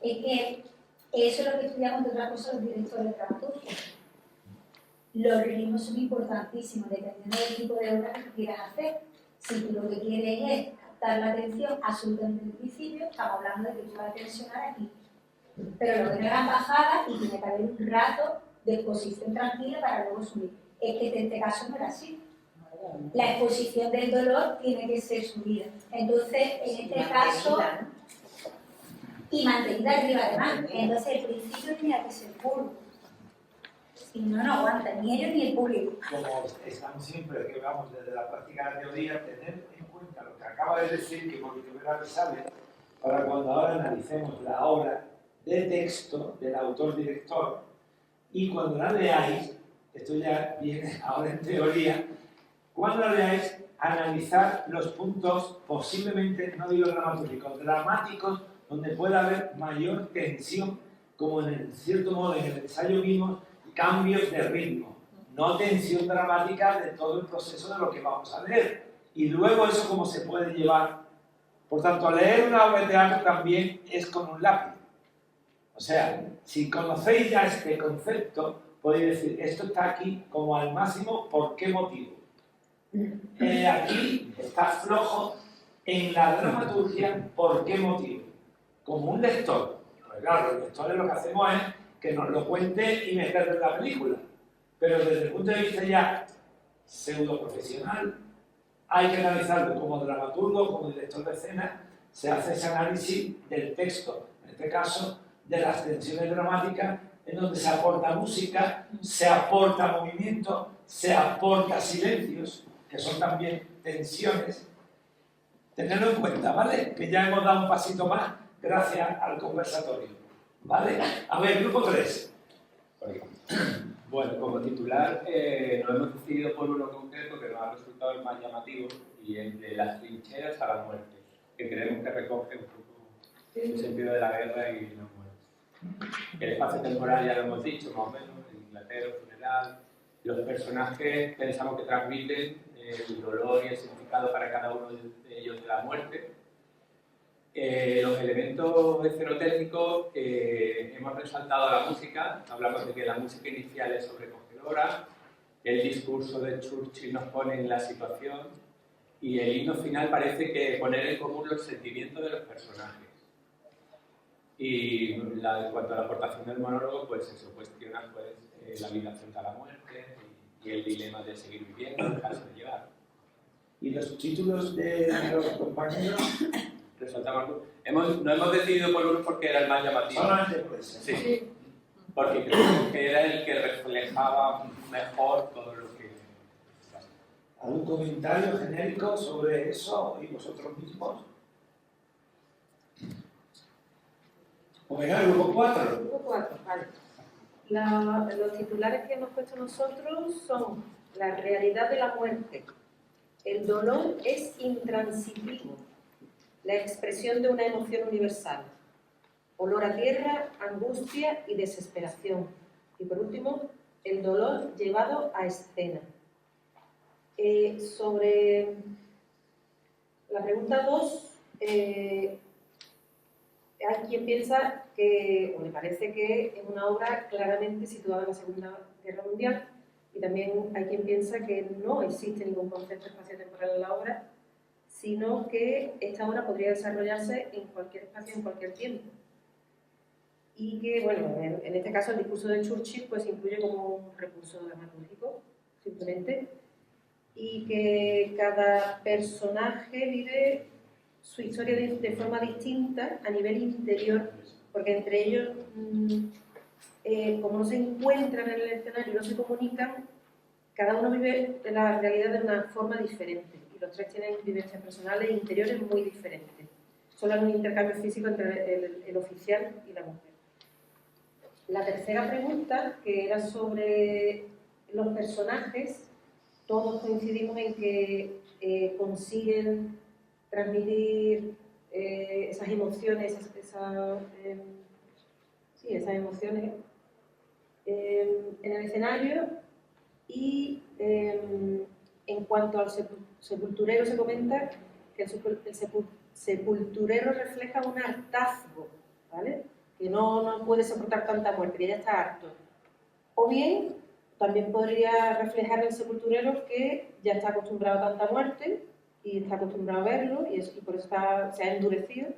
Es que eso es lo que estudiamos, entre otras cosas, los directores de dramaturgia. Los ritmos son importantísimos, dependiendo del tipo de obra que tú quieras hacer. Si tú lo que quieres es captar la atención absolutamente en el principio, estamos hablando de que tú vas a tensionar aquí. Pero lo que no eran bajadas y tiene que haber un rato de exposición tranquila para luego subir. Es que en este caso no era así. La exposición del dolor tiene que ser subida. Entonces, en este caso, y mantenida arriba además. Entonces, el principio tenía que ser puro. Si no, no aguanta ni ellos ni el público. Como estamos siempre, que vamos desde la práctica de la teoría, tener en cuenta lo que acaba de decir, que porque me sale, para cuando ahora analicemos la obra de texto del autor-director, y cuando la leáis, esto ya viene ahora en teoría, cuando la leáis, analizar los puntos posiblemente, no digo dramatúrgicos, dramáticos, donde pueda haber mayor tensión, como en cierto modo en el ensayo vimos, cambios de ritmo, no tensión dramática de todo el proceso de lo que vamos a leer. Y luego eso cómo se puede llevar. Por tanto, leer una obra de teatro también es como un lápiz. O sea, si conocéis ya este concepto, podéis decir, esto está aquí como al máximo, ¿por qué motivo? Aquí está flojo en la dramaturgia, ¿por qué motivo? Como un lector. Pues claro, los lectores lo que hacemos es que nos lo cuente y meterlo en la película. Pero desde el punto de vista ya pseudo profesional, hay que analizarlo como dramaturgo, como director de escena, se hace ese análisis del texto, en este caso de las tensiones dramáticas, en donde se aporta música, se aporta movimiento, se aporta silencios, que son también tensiones. Tenerlo en cuenta, ¿vale? Que ya hemos dado un pasito más gracias al conversatorio, ¿vale? A ver, grupo 3. Bueno, como titular nos hemos decidido por uno concreto que nos ha resultado el más llamativo, y es de las trincheras a la muerte, que creemos que recoge un poco el sentido de la guerra y la muerte. El espacio temporal ya lo hemos dicho, más o menos, el Inglaterra, el funeral. Los personajes pensamos que transmiten el dolor y el significado para cada uno de ellos de la muerte. Los elementos escenotécnicos, hemos resaltado la música, hablamos de que la música inicial es sobrecogedora, el discurso de Churchill nos pone en la situación y el himno final parece que poner en común los sentimientos de los personajes. Y en cuanto a la aportación del monólogo, pues eso cuestiona la vida frente a la muerte y el dilema de seguir viviendo, dejarse de llevar. ¿Y los títulos de los compañeros? No hemos decidido por uno porque era el más llamativo. Solamente por eso. Sí. Porque creo que era el que reflejaba mejor todo lo que... ¿Algún comentario genérico sobre eso y vosotros mismos? O venga, el grupo 4. Grupo 4, vale. Los titulares que hemos puesto nosotros son la realidad de la muerte. El dolor es intransitivo. La expresión de una emoción universal. Olor a tierra, angustia y desesperación. Y por último, el dolor llevado a escena. Sobre la pregunta 2, hay quien piensa que, o le parece que es una obra claramente situada en la Segunda Guerra Mundial, y también hay quien piensa que no existe ningún concepto espaciotemporal en la obra, sino que esta obra podría desarrollarse en cualquier espacio, en cualquier tiempo. Y que, bueno, en este caso el discurso de Churchill pues incluye como un recurso dramatúrgico, simplemente, y que cada personaje vive su historia de forma distinta a nivel interior, porque entre ellos, como no se encuentran en el escenario y no se comunican, cada uno vive la realidad de una forma diferente. Los tres tienen vivencias personales e interiores muy diferentes. Solo hay un intercambio físico entre el oficial y la mujer. La tercera pregunta, que era sobre los personajes, todos coincidimos en que consiguen transmitir esas emociones, esas emociones en el escenario, y en cuanto al sepulturero se comenta que el sepulturero refleja un hartazgo, ¿vale? Que no puede soportar tanta muerte, que ya está harto. O bien, también podría reflejar el sepulturero que ya está acostumbrado a tanta muerte y está acostumbrado a verlo y por eso se ha endurecido.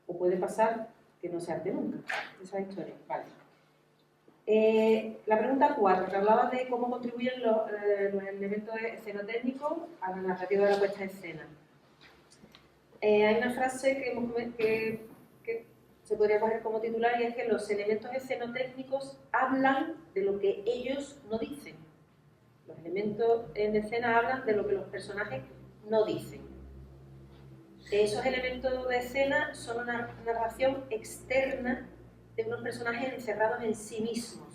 O puede pasar que no se arte nunca, esa historia, ¿vale? La pregunta 4, que hablaba de cómo contribuyen los elementos escenotécnicos a la narrativa de la puesta en escena. Hay una frase que se podría coger como titular, y es que los elementos escenotécnicos hablan de lo que ellos no dicen. Los elementos en escena hablan de lo que los personajes no dicen. Esos elementos de escena son una narración externa de unos personajes encerrados en sí mismos.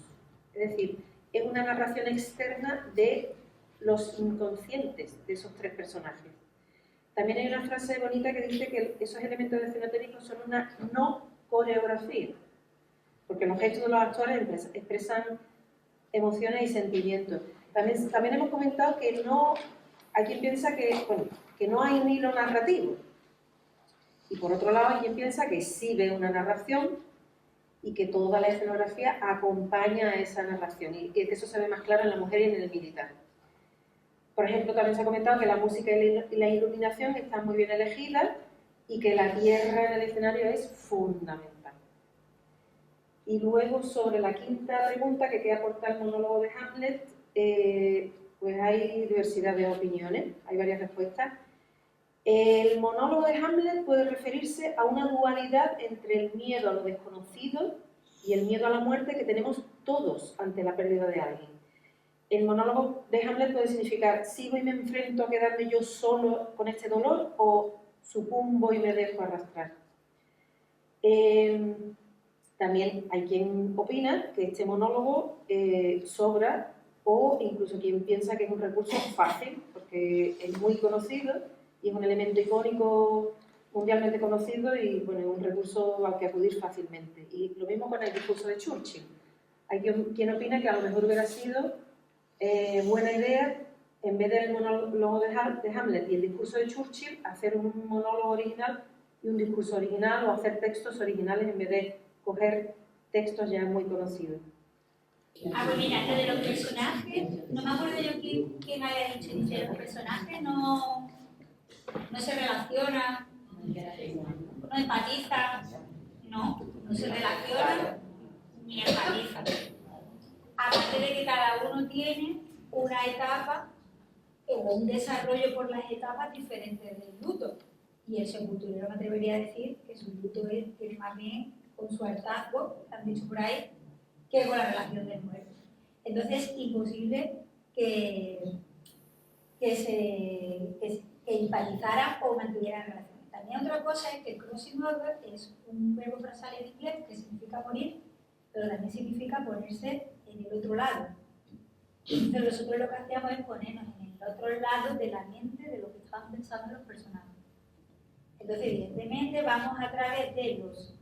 Es decir, es una narración externa de los inconscientes de esos tres personajes. También hay una frase bonita que dice que esos elementos escenográficos son una no coreografía, porque los gestos de los actores expresan emociones y sentimientos. También hemos comentado que no, hay quien piensa que no hay un hilo narrativo, y por otro lado hay quien piensa que sí ve una narración y que toda la escenografía acompaña a esa narración, y que eso se ve más claro en la mujer y en el militar. Por ejemplo, también se ha comentado que la música y la iluminación están muy bien elegidas y que la tierra en el escenario es fundamental. Y luego, sobre la quinta pregunta que queda aportar el monólogo de Hamlet, pues hay diversidad de opiniones, hay varias respuestas. El monólogo de Hamlet puede referirse a una dualidad entre el miedo a lo desconocido y el miedo a la muerte que tenemos todos ante la pérdida de alguien. El monólogo de Hamlet puede significar sigo y me enfrento a quedarme yo solo con este dolor o sucumbo y me dejo arrastrar. También hay quien opina que este monólogo sobra, o incluso quien piensa que es un recurso fácil porque es muy conocido y es un elemento icónico mundialmente conocido y bueno, es un recurso al que acudir fácilmente. Y lo mismo con el discurso de Churchill. Hay quien opina que a lo mejor hubiera sido buena idea, en vez del monólogo de Hamlet y el discurso de Churchill, hacer un monólogo original y un discurso original, o hacer textos originales en vez de coger textos ya muy conocidos. Pues mira, lo de los personajes, no me acuerdo yo quién había dicho, dice, los personajes no se relacionan, no empatizan, no se relacionan ni empatizan. Aparte de que cada uno tiene una etapa o un desarrollo por las etapas diferentes del luto. Y el sepulturero me atrevería a decir que su luto tiene más bien con su hartazgo, han dicho por ahí, que con la relación del muerto. Entonces, imposible que empatizara o mantuviera relaciones. También otra cosa es que el crossing over es un verbo frasal en inglés que significa morir, pero también significa ponerse en el otro lado. Entonces nosotros lo que hacíamos es ponernos en el otro lado de la mente de lo que estaban pensando los personajes. Entonces, evidentemente, vamos a través de los,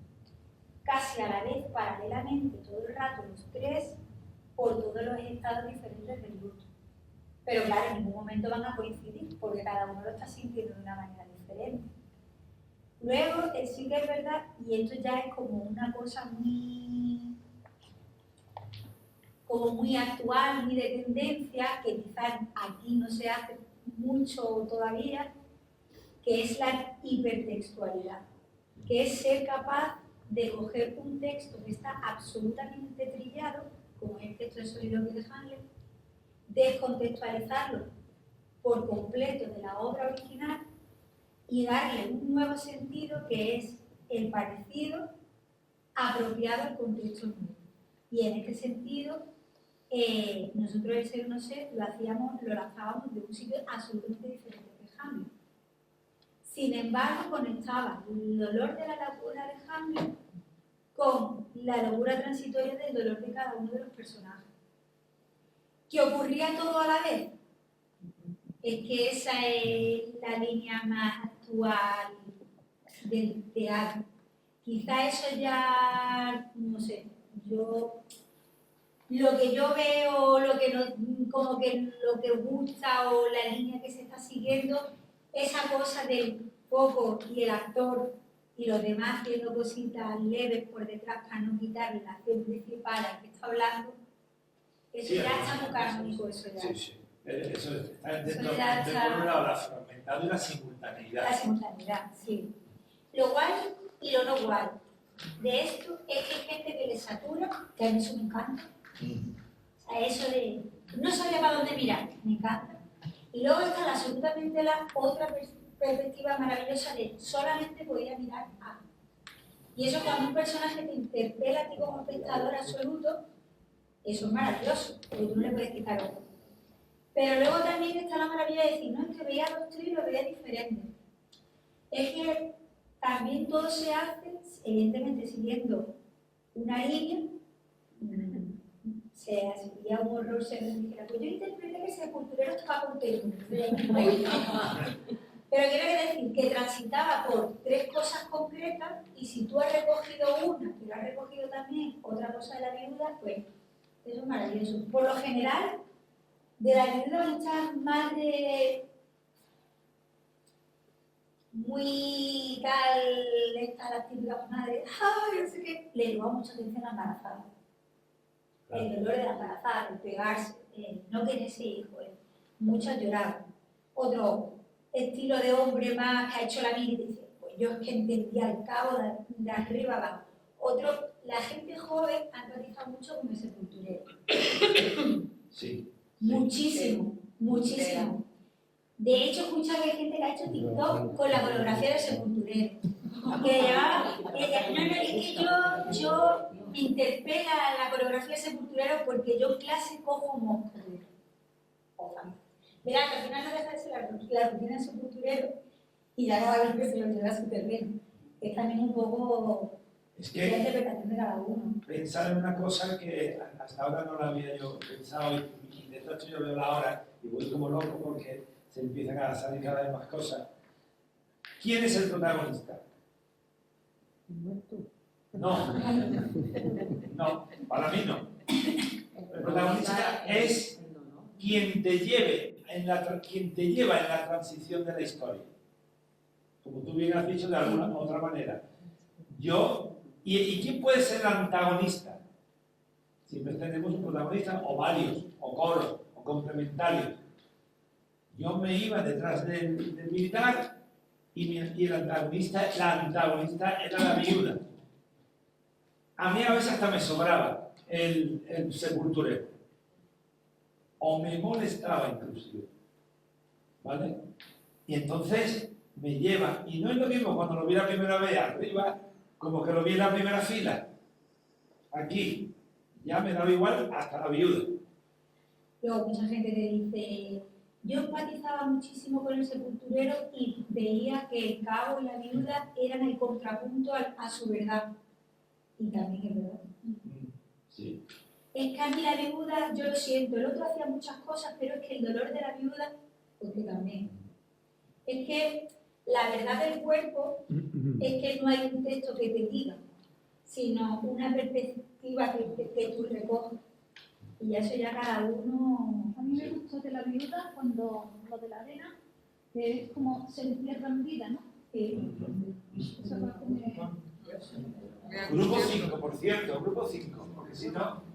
casi a la vez, paralelamente, todo el rato, los tres, por todos los estados diferentes del luto. Pero claro, en ningún momento van a coincidir, porque cada uno lo está sintiendo de una manera diferente. Luego, sí que es verdad, y esto ya es como una cosa muy actual, muy de tendencia, que quizás aquí no se hace mucho todavía, que es la hipertextualidad, que es ser capaz de coger un texto que está absolutamente trillado, como es el texto de Soliloquio de Hamlet, descontextualizarlo por completo de la obra original y darle un nuevo sentido que es el parecido apropiado al contexto nuevo. Y en este sentido, nosotros el Ser no sé lo lanzábamos de un sitio absolutamente diferente de Hamlet. Sin embargo, conectaba el dolor de la locura de Hamlet con la locura transitoria del dolor de cada uno de los personajes. ¿Que ocurría todo a la vez? Es que esa es la línea más actual del teatro. Quizá eso ya, no sé, lo que yo veo, lo que gusta o la línea que se está siguiendo, esa cosa del foco y el actor y los demás haciendo cositas leves por detrás para no quitarle la acción principal al que está hablando, eso sí, ya está muy canónico, eso ya. Sí, sí. Eso está dentro de la fragmentado y la simultaneidad. La simultaneidad, sí. Lo guay y lo no guay de esto es que hay gente que le satura, que a mí eso me encanta. O sea, eso de no sabía para dónde mirar, me encanta. Y luego está absolutamente la otra perspectiva maravillosa de solamente podía mirar a. Y eso cuando un personaje te interpela a ti como espectador absoluto, eso es maravilloso, porque tú no le puedes quitar ojo. Pero luego también está la maravilla de decir, no, es que veía los tres y lo veía diferente. Es que también todo se hace, evidentemente, siguiendo una línea. Sería un horror si alguien dijera, pues yo interpreté que Sepulturero estaba contento. Pero quiero decir que transitaba por tres cosas concretas y si tú has recogido una, pero has recogido también otra cosa de la viuda, pues eso es maravilloso. Por lo general, de la viuda muchas madres muy tal, las típicas madres, ay, no sé qué, le lleva mucha atención a la embarazada. El dolor de la embarazada, el pegarse, no tener ese hijo, muchas lloraban. Otro estilo de hombre más que ha hecho la vida y dice, pues yo es que entendía el cabo de arriba abajo. Otro, la gente joven ha empatizado mucho con el sepulturero. Sí. Muchísimo, muchísimo. De hecho, escucha que hay gente que ha hecho TikTok con la coreografía del sepulturero. Que ya, no, es que yo me interpela la coreografía del sepulturero porque yo en clase cojo un monstruo. Verá, que al final no deja de ser la rutina del sepulturero y ya no va a ver que se lo lleva a su terreno. Es también un poco la interpretación de cada uno. Pensar en una cosa que hasta ahora no la había yo pensado y de hecho yo veo la hora y voy como loco porque se empiezan a salir cada vez más cosas. ¿Quién es el protagonista? No, no, para mí no. El protagonista es quien te lleva en la transición de la historia. Como tú bien has dicho de alguna otra manera. ¿Y quién puede ser el antagonista? Siempre tenemos un protagonista, o varios, o coros, o complementarios. Yo me iba detrás del militar y la antagonista era la viuda. A mí a veces hasta me sobraba el sepulturero. O me molestaba inclusive. ¿Vale? Y entonces me lleva, y no es lo mismo cuando lo vi la primera vez arriba, como que lo vi en la primera fila. Aquí, ya me daba igual hasta la viuda. Luego mucha gente te dice, yo empatizaba muchísimo con el sepulturero y veía que el cabo y la viuda eran el contrapunto a su verdad. Y también es verdad. Sí. Es que a mí la viuda, yo lo siento, el otro hacía muchas cosas, pero es que el dolor de la viuda, porque también. Es que la verdad del cuerpo es que no hay un texto que te diga, sino una perspectiva que tú recoges. Y eso ya cada uno... A mí me gustó de la viuda cuando lo de la arena, que es como se entierra en vida, ¿no? Esa parte Grupo 5, por cierto, grupo 5, porque si no...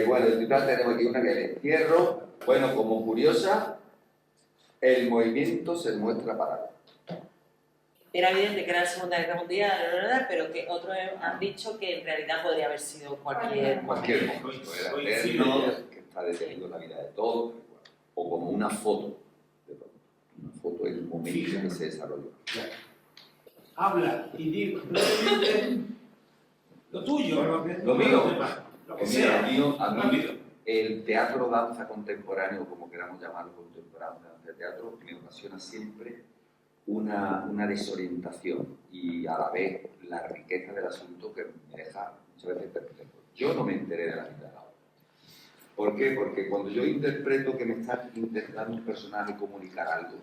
Bueno, el titular tenemos aquí una que es el entierro. Bueno, como curiosa, el movimiento se muestra parado. Era evidente que era la Segunda Guerra Mundial, pero que otros han dicho que en realidad podría haber sido cualquier momento. Era eterno, que está detenido en la vida de todos, o como una foto. Una foto del momento que se desarrolló. Habla y digo brevemente lo tuyo, lo mío. Lo que sea. A mí, el teatro danza contemporáneo, como queramos llamarlo, contemporáneo, danza teatro, me ocasiona siempre una desorientación y a la vez la riqueza del asunto que me deja muchas veces perplejo. Yo no me enteré de la vida de la obra. ¿Por qué? Porque cuando yo interpreto que me está intentando un personaje comunicar algo,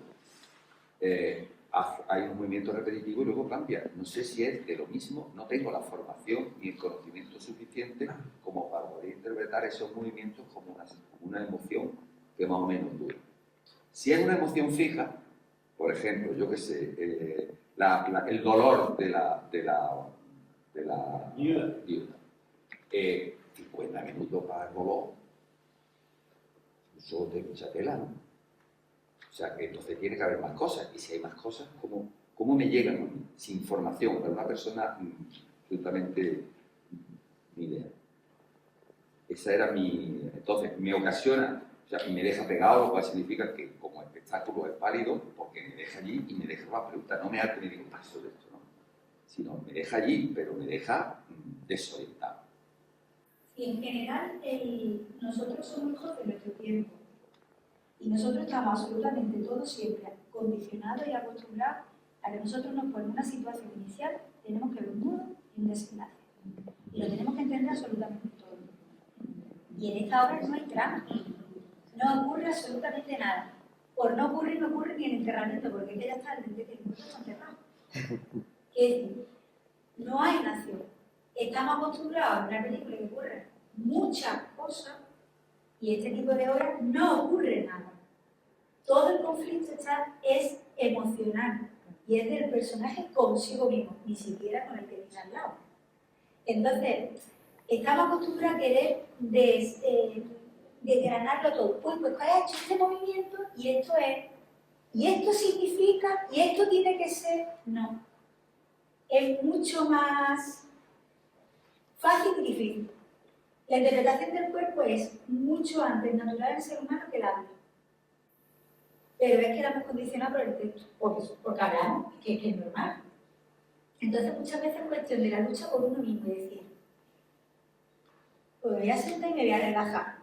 hay un movimiento repetitivo y luego cambia. No sé si es de lo mismo, no tengo la formación ni el conocimiento suficiente como para poder interpretar esos movimientos como una emoción que más o menos dura. Si es una emoción fija, por ejemplo, yo qué sé, el dolor de la viuda, 50 minutos para el dolor, eso te mucha tela, ¿no? O sea, que entonces tiene que haber más cosas. Y si hay más cosas, ¿cómo me llegan sin información? Para una persona absolutamente ni idea. Esa era entonces, me ocasiona, o sea, y me deja pegado, lo cual significa que como espectáculo es válido, porque me deja allí y me deja la pregunta. No me hace ni digo paso de esto, ¿no? Sino me deja allí, pero me deja desorientado. Y en general, nosotros somos hijos de nuestro tiempo. Y nosotros estamos absolutamente todos siempre condicionados y acostumbrados a que nosotros nos ponemos una situación inicial, tenemos que ver un nudo y un desenlace. Y lo tenemos que entender absolutamente todo. Y en esta obra no hay trama. No ocurre absolutamente nada. Por no ocurrir, no ocurre ni el enterramiento, porque es que ya está el muerto está enterrado. Es decir, no hay nación. Estamos acostumbrados a una película que ocurre muchas cosas y este tipo de obras no ocurre nada. Todo el conflicto es emocional y es del personaje consigo mismo, ni siquiera con el que tiene al lado. Entonces, estamos acostumbrados a querer desgranarlo todo. Pues ha hecho este movimiento y esto es, y esto significa, y esto tiene que ser. No. Es mucho más fácil y difícil. La interpretación del cuerpo es mucho antes natural en el ser humano que el habla. Pero es que la hemos condicionado por el texto, porque hablamos, que es normal. Entonces muchas veces es cuestión de la lucha por uno mismo y decir, pues me voy a sentar y me voy a relajar.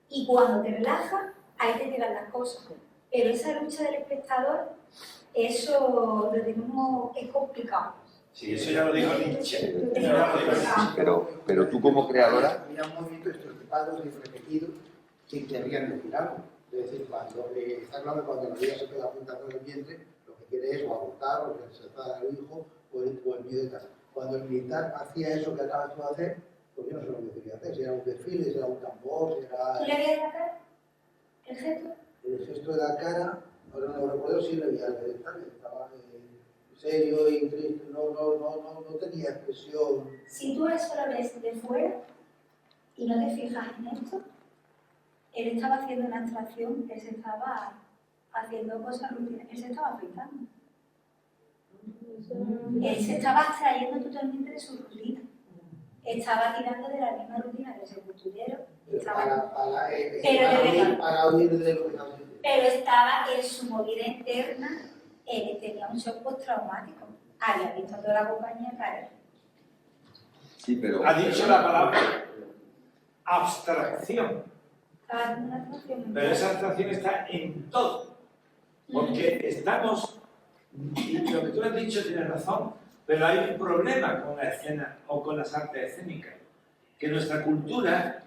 Y cuando te relajas, ahí te llegan las cosas. Pero esa lucha del espectador, eso lo tenemos, es complicado. Sí, eso ya lo dijo Nietzsche. Pero tú como creadora... Había un movimiento estereotipado y repetido que querrían decir algo. Es decir, cuando está claro que cuando la vida se pega apuntando en el vientre, lo que quiere es o abortar o que se está al hijo o el miedo de casa. Cuando el militar hacía eso que acabas tú de hacer, pues yo no sé lo que quería hacer. Si era un desfile, si era un tambor, si era... ¿Tú le veías la cara? ¿El gesto? El gesto de la cara, ahora no lo recuerdo, sí le veía el detalle. Estaba serio y triste, no tenía expresión. Si tú eso lo ves de fuera y no te fijas en esto, él estaba haciendo una abstracción, él se estaba haciendo cosas rutinarias, él se estaba afeitando. Él se estaba abstrayendo totalmente de su rutina. Estaba tirando de la misma rutina del sepulturero. Para huir de lo que estaba haciendo. Pero estaba en su movida interna, él tenía un shock postraumático. Había visto a toda la compañía caer. Sí, pero... Ha dicho la palabra abstracción. Pero esa abstracción está en todo. Porque estamos, y lo que tú has dicho tienes razón, pero hay un problema con la escena o con las artes escénicas. Que nuestra cultura,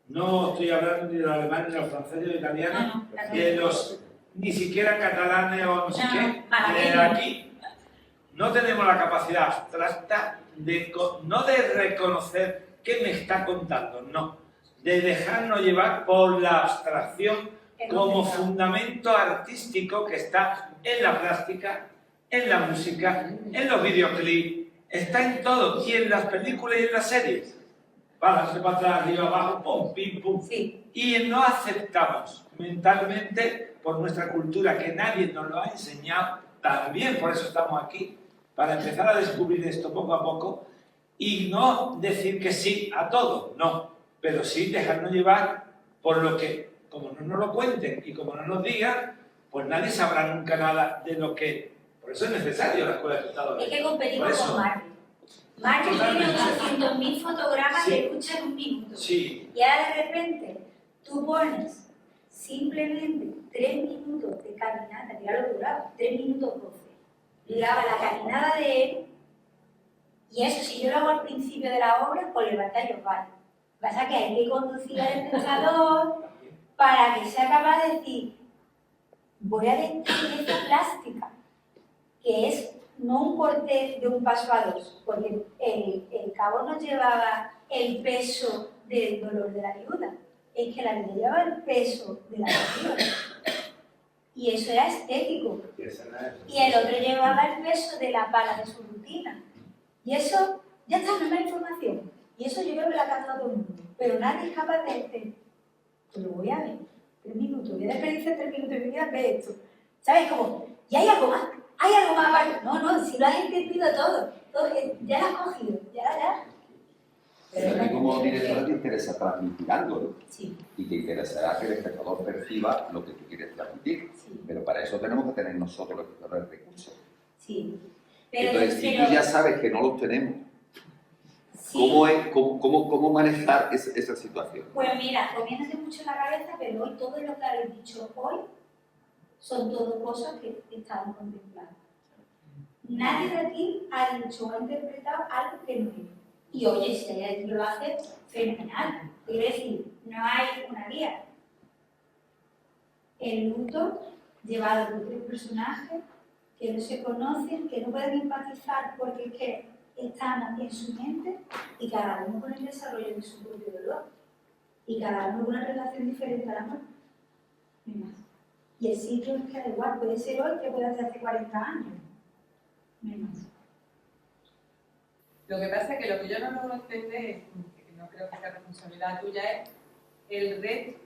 no estoy hablando ni de los alemanes, ni de los franceses, ni de los italianos, de los ni siquiera catalanes o no sé qué, de aquí no tenemos la capacidad abstracta de, no de reconocer qué me está contando, no, de dejarnos llevar por la abstracción como fundamento artístico que está en la plástica, en la música, en los videoclips, está en todo, y en las películas y en las series. Para atrás, arriba, abajo, pum, pim, pum. Sí. Y no aceptamos mentalmente, por nuestra cultura, que nadie nos lo ha enseñado, también por eso estamos aquí, para empezar a descubrir esto poco a poco, y no decir que sí a todo, no, pero sí dejarnos llevar por lo que, como no nos lo cuenten y como no nos digan, pues nadie sabrá nunca nada de lo que... Por eso es necesario la escuela de espectadores. Es que competimos con Marvel. Marvel tiene 800.000 fotogramas que escuchan un minuto. Sí. Y ahora de repente tú pones simplemente 3 minutos de caminata, mira lo que duraba, 3 minutos 12. Duraba la caminada de él, y eso si yo lo hago al principio de la obra, pues levantar y os vale. Lo que pasa es que hay que conducir al espectador para que sea capaz de decir, voy a describir esta plástica, que es no un corte de un paso a dos, porque el cabo no llevaba el peso del dolor de la viuda, es que la viuda llevaba el peso de la viuda. Y eso era estético. Y el otro llevaba el peso de la pala de su rutina. Y eso, ya está, no es más información. Y eso yo creo que la ha captado todo el mundo. Pero nadie es capaz de decir, pues lo voy a ver, 3 minutos, voy a desperdiciar 3 minutos y voy a ver esto. ¿Sabes? Como, ¿y hay algo más? ¿Hay algo más? No, si lo has entendido todo ya lo has cogido, ya. Pero a ti como directora te interesa transmitir algo, ¿no? Sí. Y te interesará que el espectador perciba lo que tú quieres transmitir. Sí. Pero para eso tenemos que tener nosotros los recursos. Sí. Entonces, si tú ya sabes que no los tenemos, sí. ¿Cómo manejar esa situación? Pues mira, comiéndote mucho en la cabeza, pero hoy todo lo que habéis dicho hoy son todo cosas que estaban contempladas. Nadie de aquí ha dicho o ha interpretado algo que no es. Y oye, si hay alguien que lo hace, fenomenal. Quiero decir, no hay una guía. El luto llevado por 3 personajes que no se conocen, que no pueden empatizar porque es que están en su mente y cada uno con el desarrollo de su propio dolor. Y cada uno con una relación diferente a la muerte. No hay más. Y el sitio es que da igual, puede ser hoy que puede ser hace 40 años. No hay más. Lo que pasa es que lo que yo no logro entender, que no creo que sea responsabilidad tuya, es el reto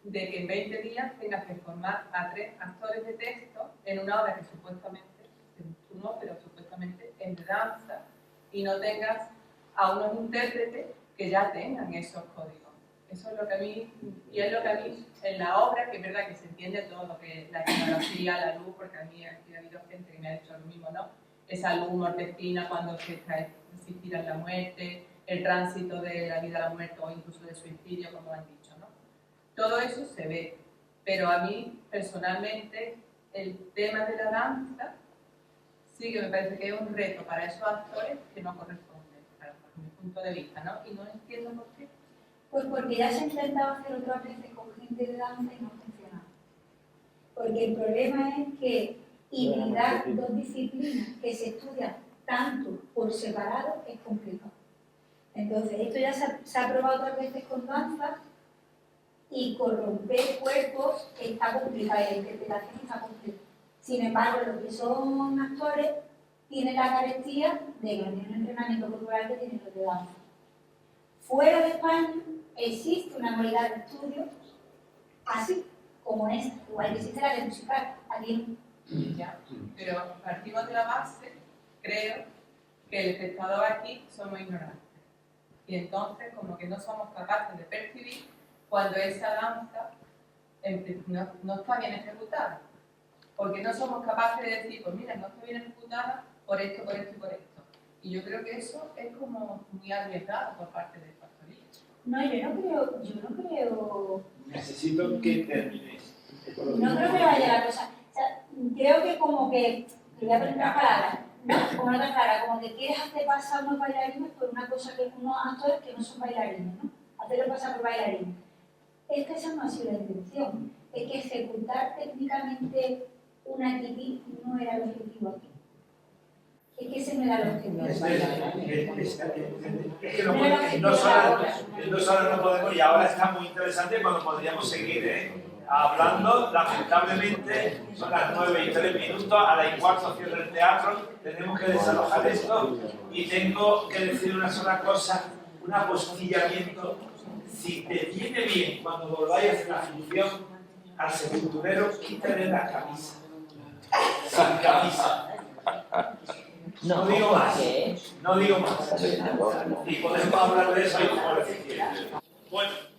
de que en 20 días tengas que formar a 3 actores de texto en una obra que supuestamente, tú no, pero supuestamente es de danza, y no tengas a unos intérpretes que ya tengan esos códigos. Eso es lo que a mí, y es lo que a mí en la obra, que es verdad que se entiende todo lo que la escenografía, la luz, porque a mí aquí ha habido gente que me ha dicho lo mismo, ¿no? Esa luz mortecina cuando se inspira en la muerte, el tránsito de la vida a la muerte o incluso de suicidio, como han dicho, ¿no? Todo eso se ve, pero a mí personalmente el tema de la danza sí que me parece que es un reto para esos actores que no corresponde, desde mi punto de vista, ¿no? Y no entiendo por qué. Pues porque ya se ha intentado hacer otras veces con gente de danza y no ha funcionado. Porque el problema es que hibridar 2 disciplinas que se estudian tanto por separado es complicado. Entonces, esto ya se ha probado otras veces con danza y corromper cuerpos está complicado, la interpretación está complicada. Sin embargo, los que son actores tienen la carestía de que tienen un entrenamiento corporal que tienen los de danza. Fuera de España existe una modalidad de estudio así, como esta, igual que existe la de musical, aquí Ya, pero partimos de la base, creo, que el espectador aquí somos ignorantes. Y entonces, como que no somos capaces de percibir cuando esa danza no está bien ejecutada. Porque no somos capaces de decir, pues mira, no está bien ejecutada por esto, por esto y por esto. Y yo creo que eso es como muy arriesgado por parte del factoría. No, yo no creo... Necesito que terminéis. No creo que vaya la cosa. O sea, creo que como que, te voy a poner una palabra, ¿no? Como otra palabra, como que quieres hacer pasar a unos bailarines por una cosa que unos actores que no son bailarines, ¿no? Hacerlo pasar por bailarines. Es que esa no ha sido la intención. Es que ejecutar técnicamente una actividad no era el objetivo aquí. Es que ese no era el objetivo. Es que en 2 horas no podemos, y ahora está muy interesante cuando podríamos seguir hablando. Lamentablemente son las 9:03, a las 4:15 cierra el teatro, tenemos que desalojar esto y tengo que decir una sola cosa, un apostillamiento. Si te viene bien cuando volváis a hacer la función al sepulturero, quítale la camisa. Sin camisa. No digo más. No digo más. Y podemos hablar de eso y mejor si quieres. Bueno.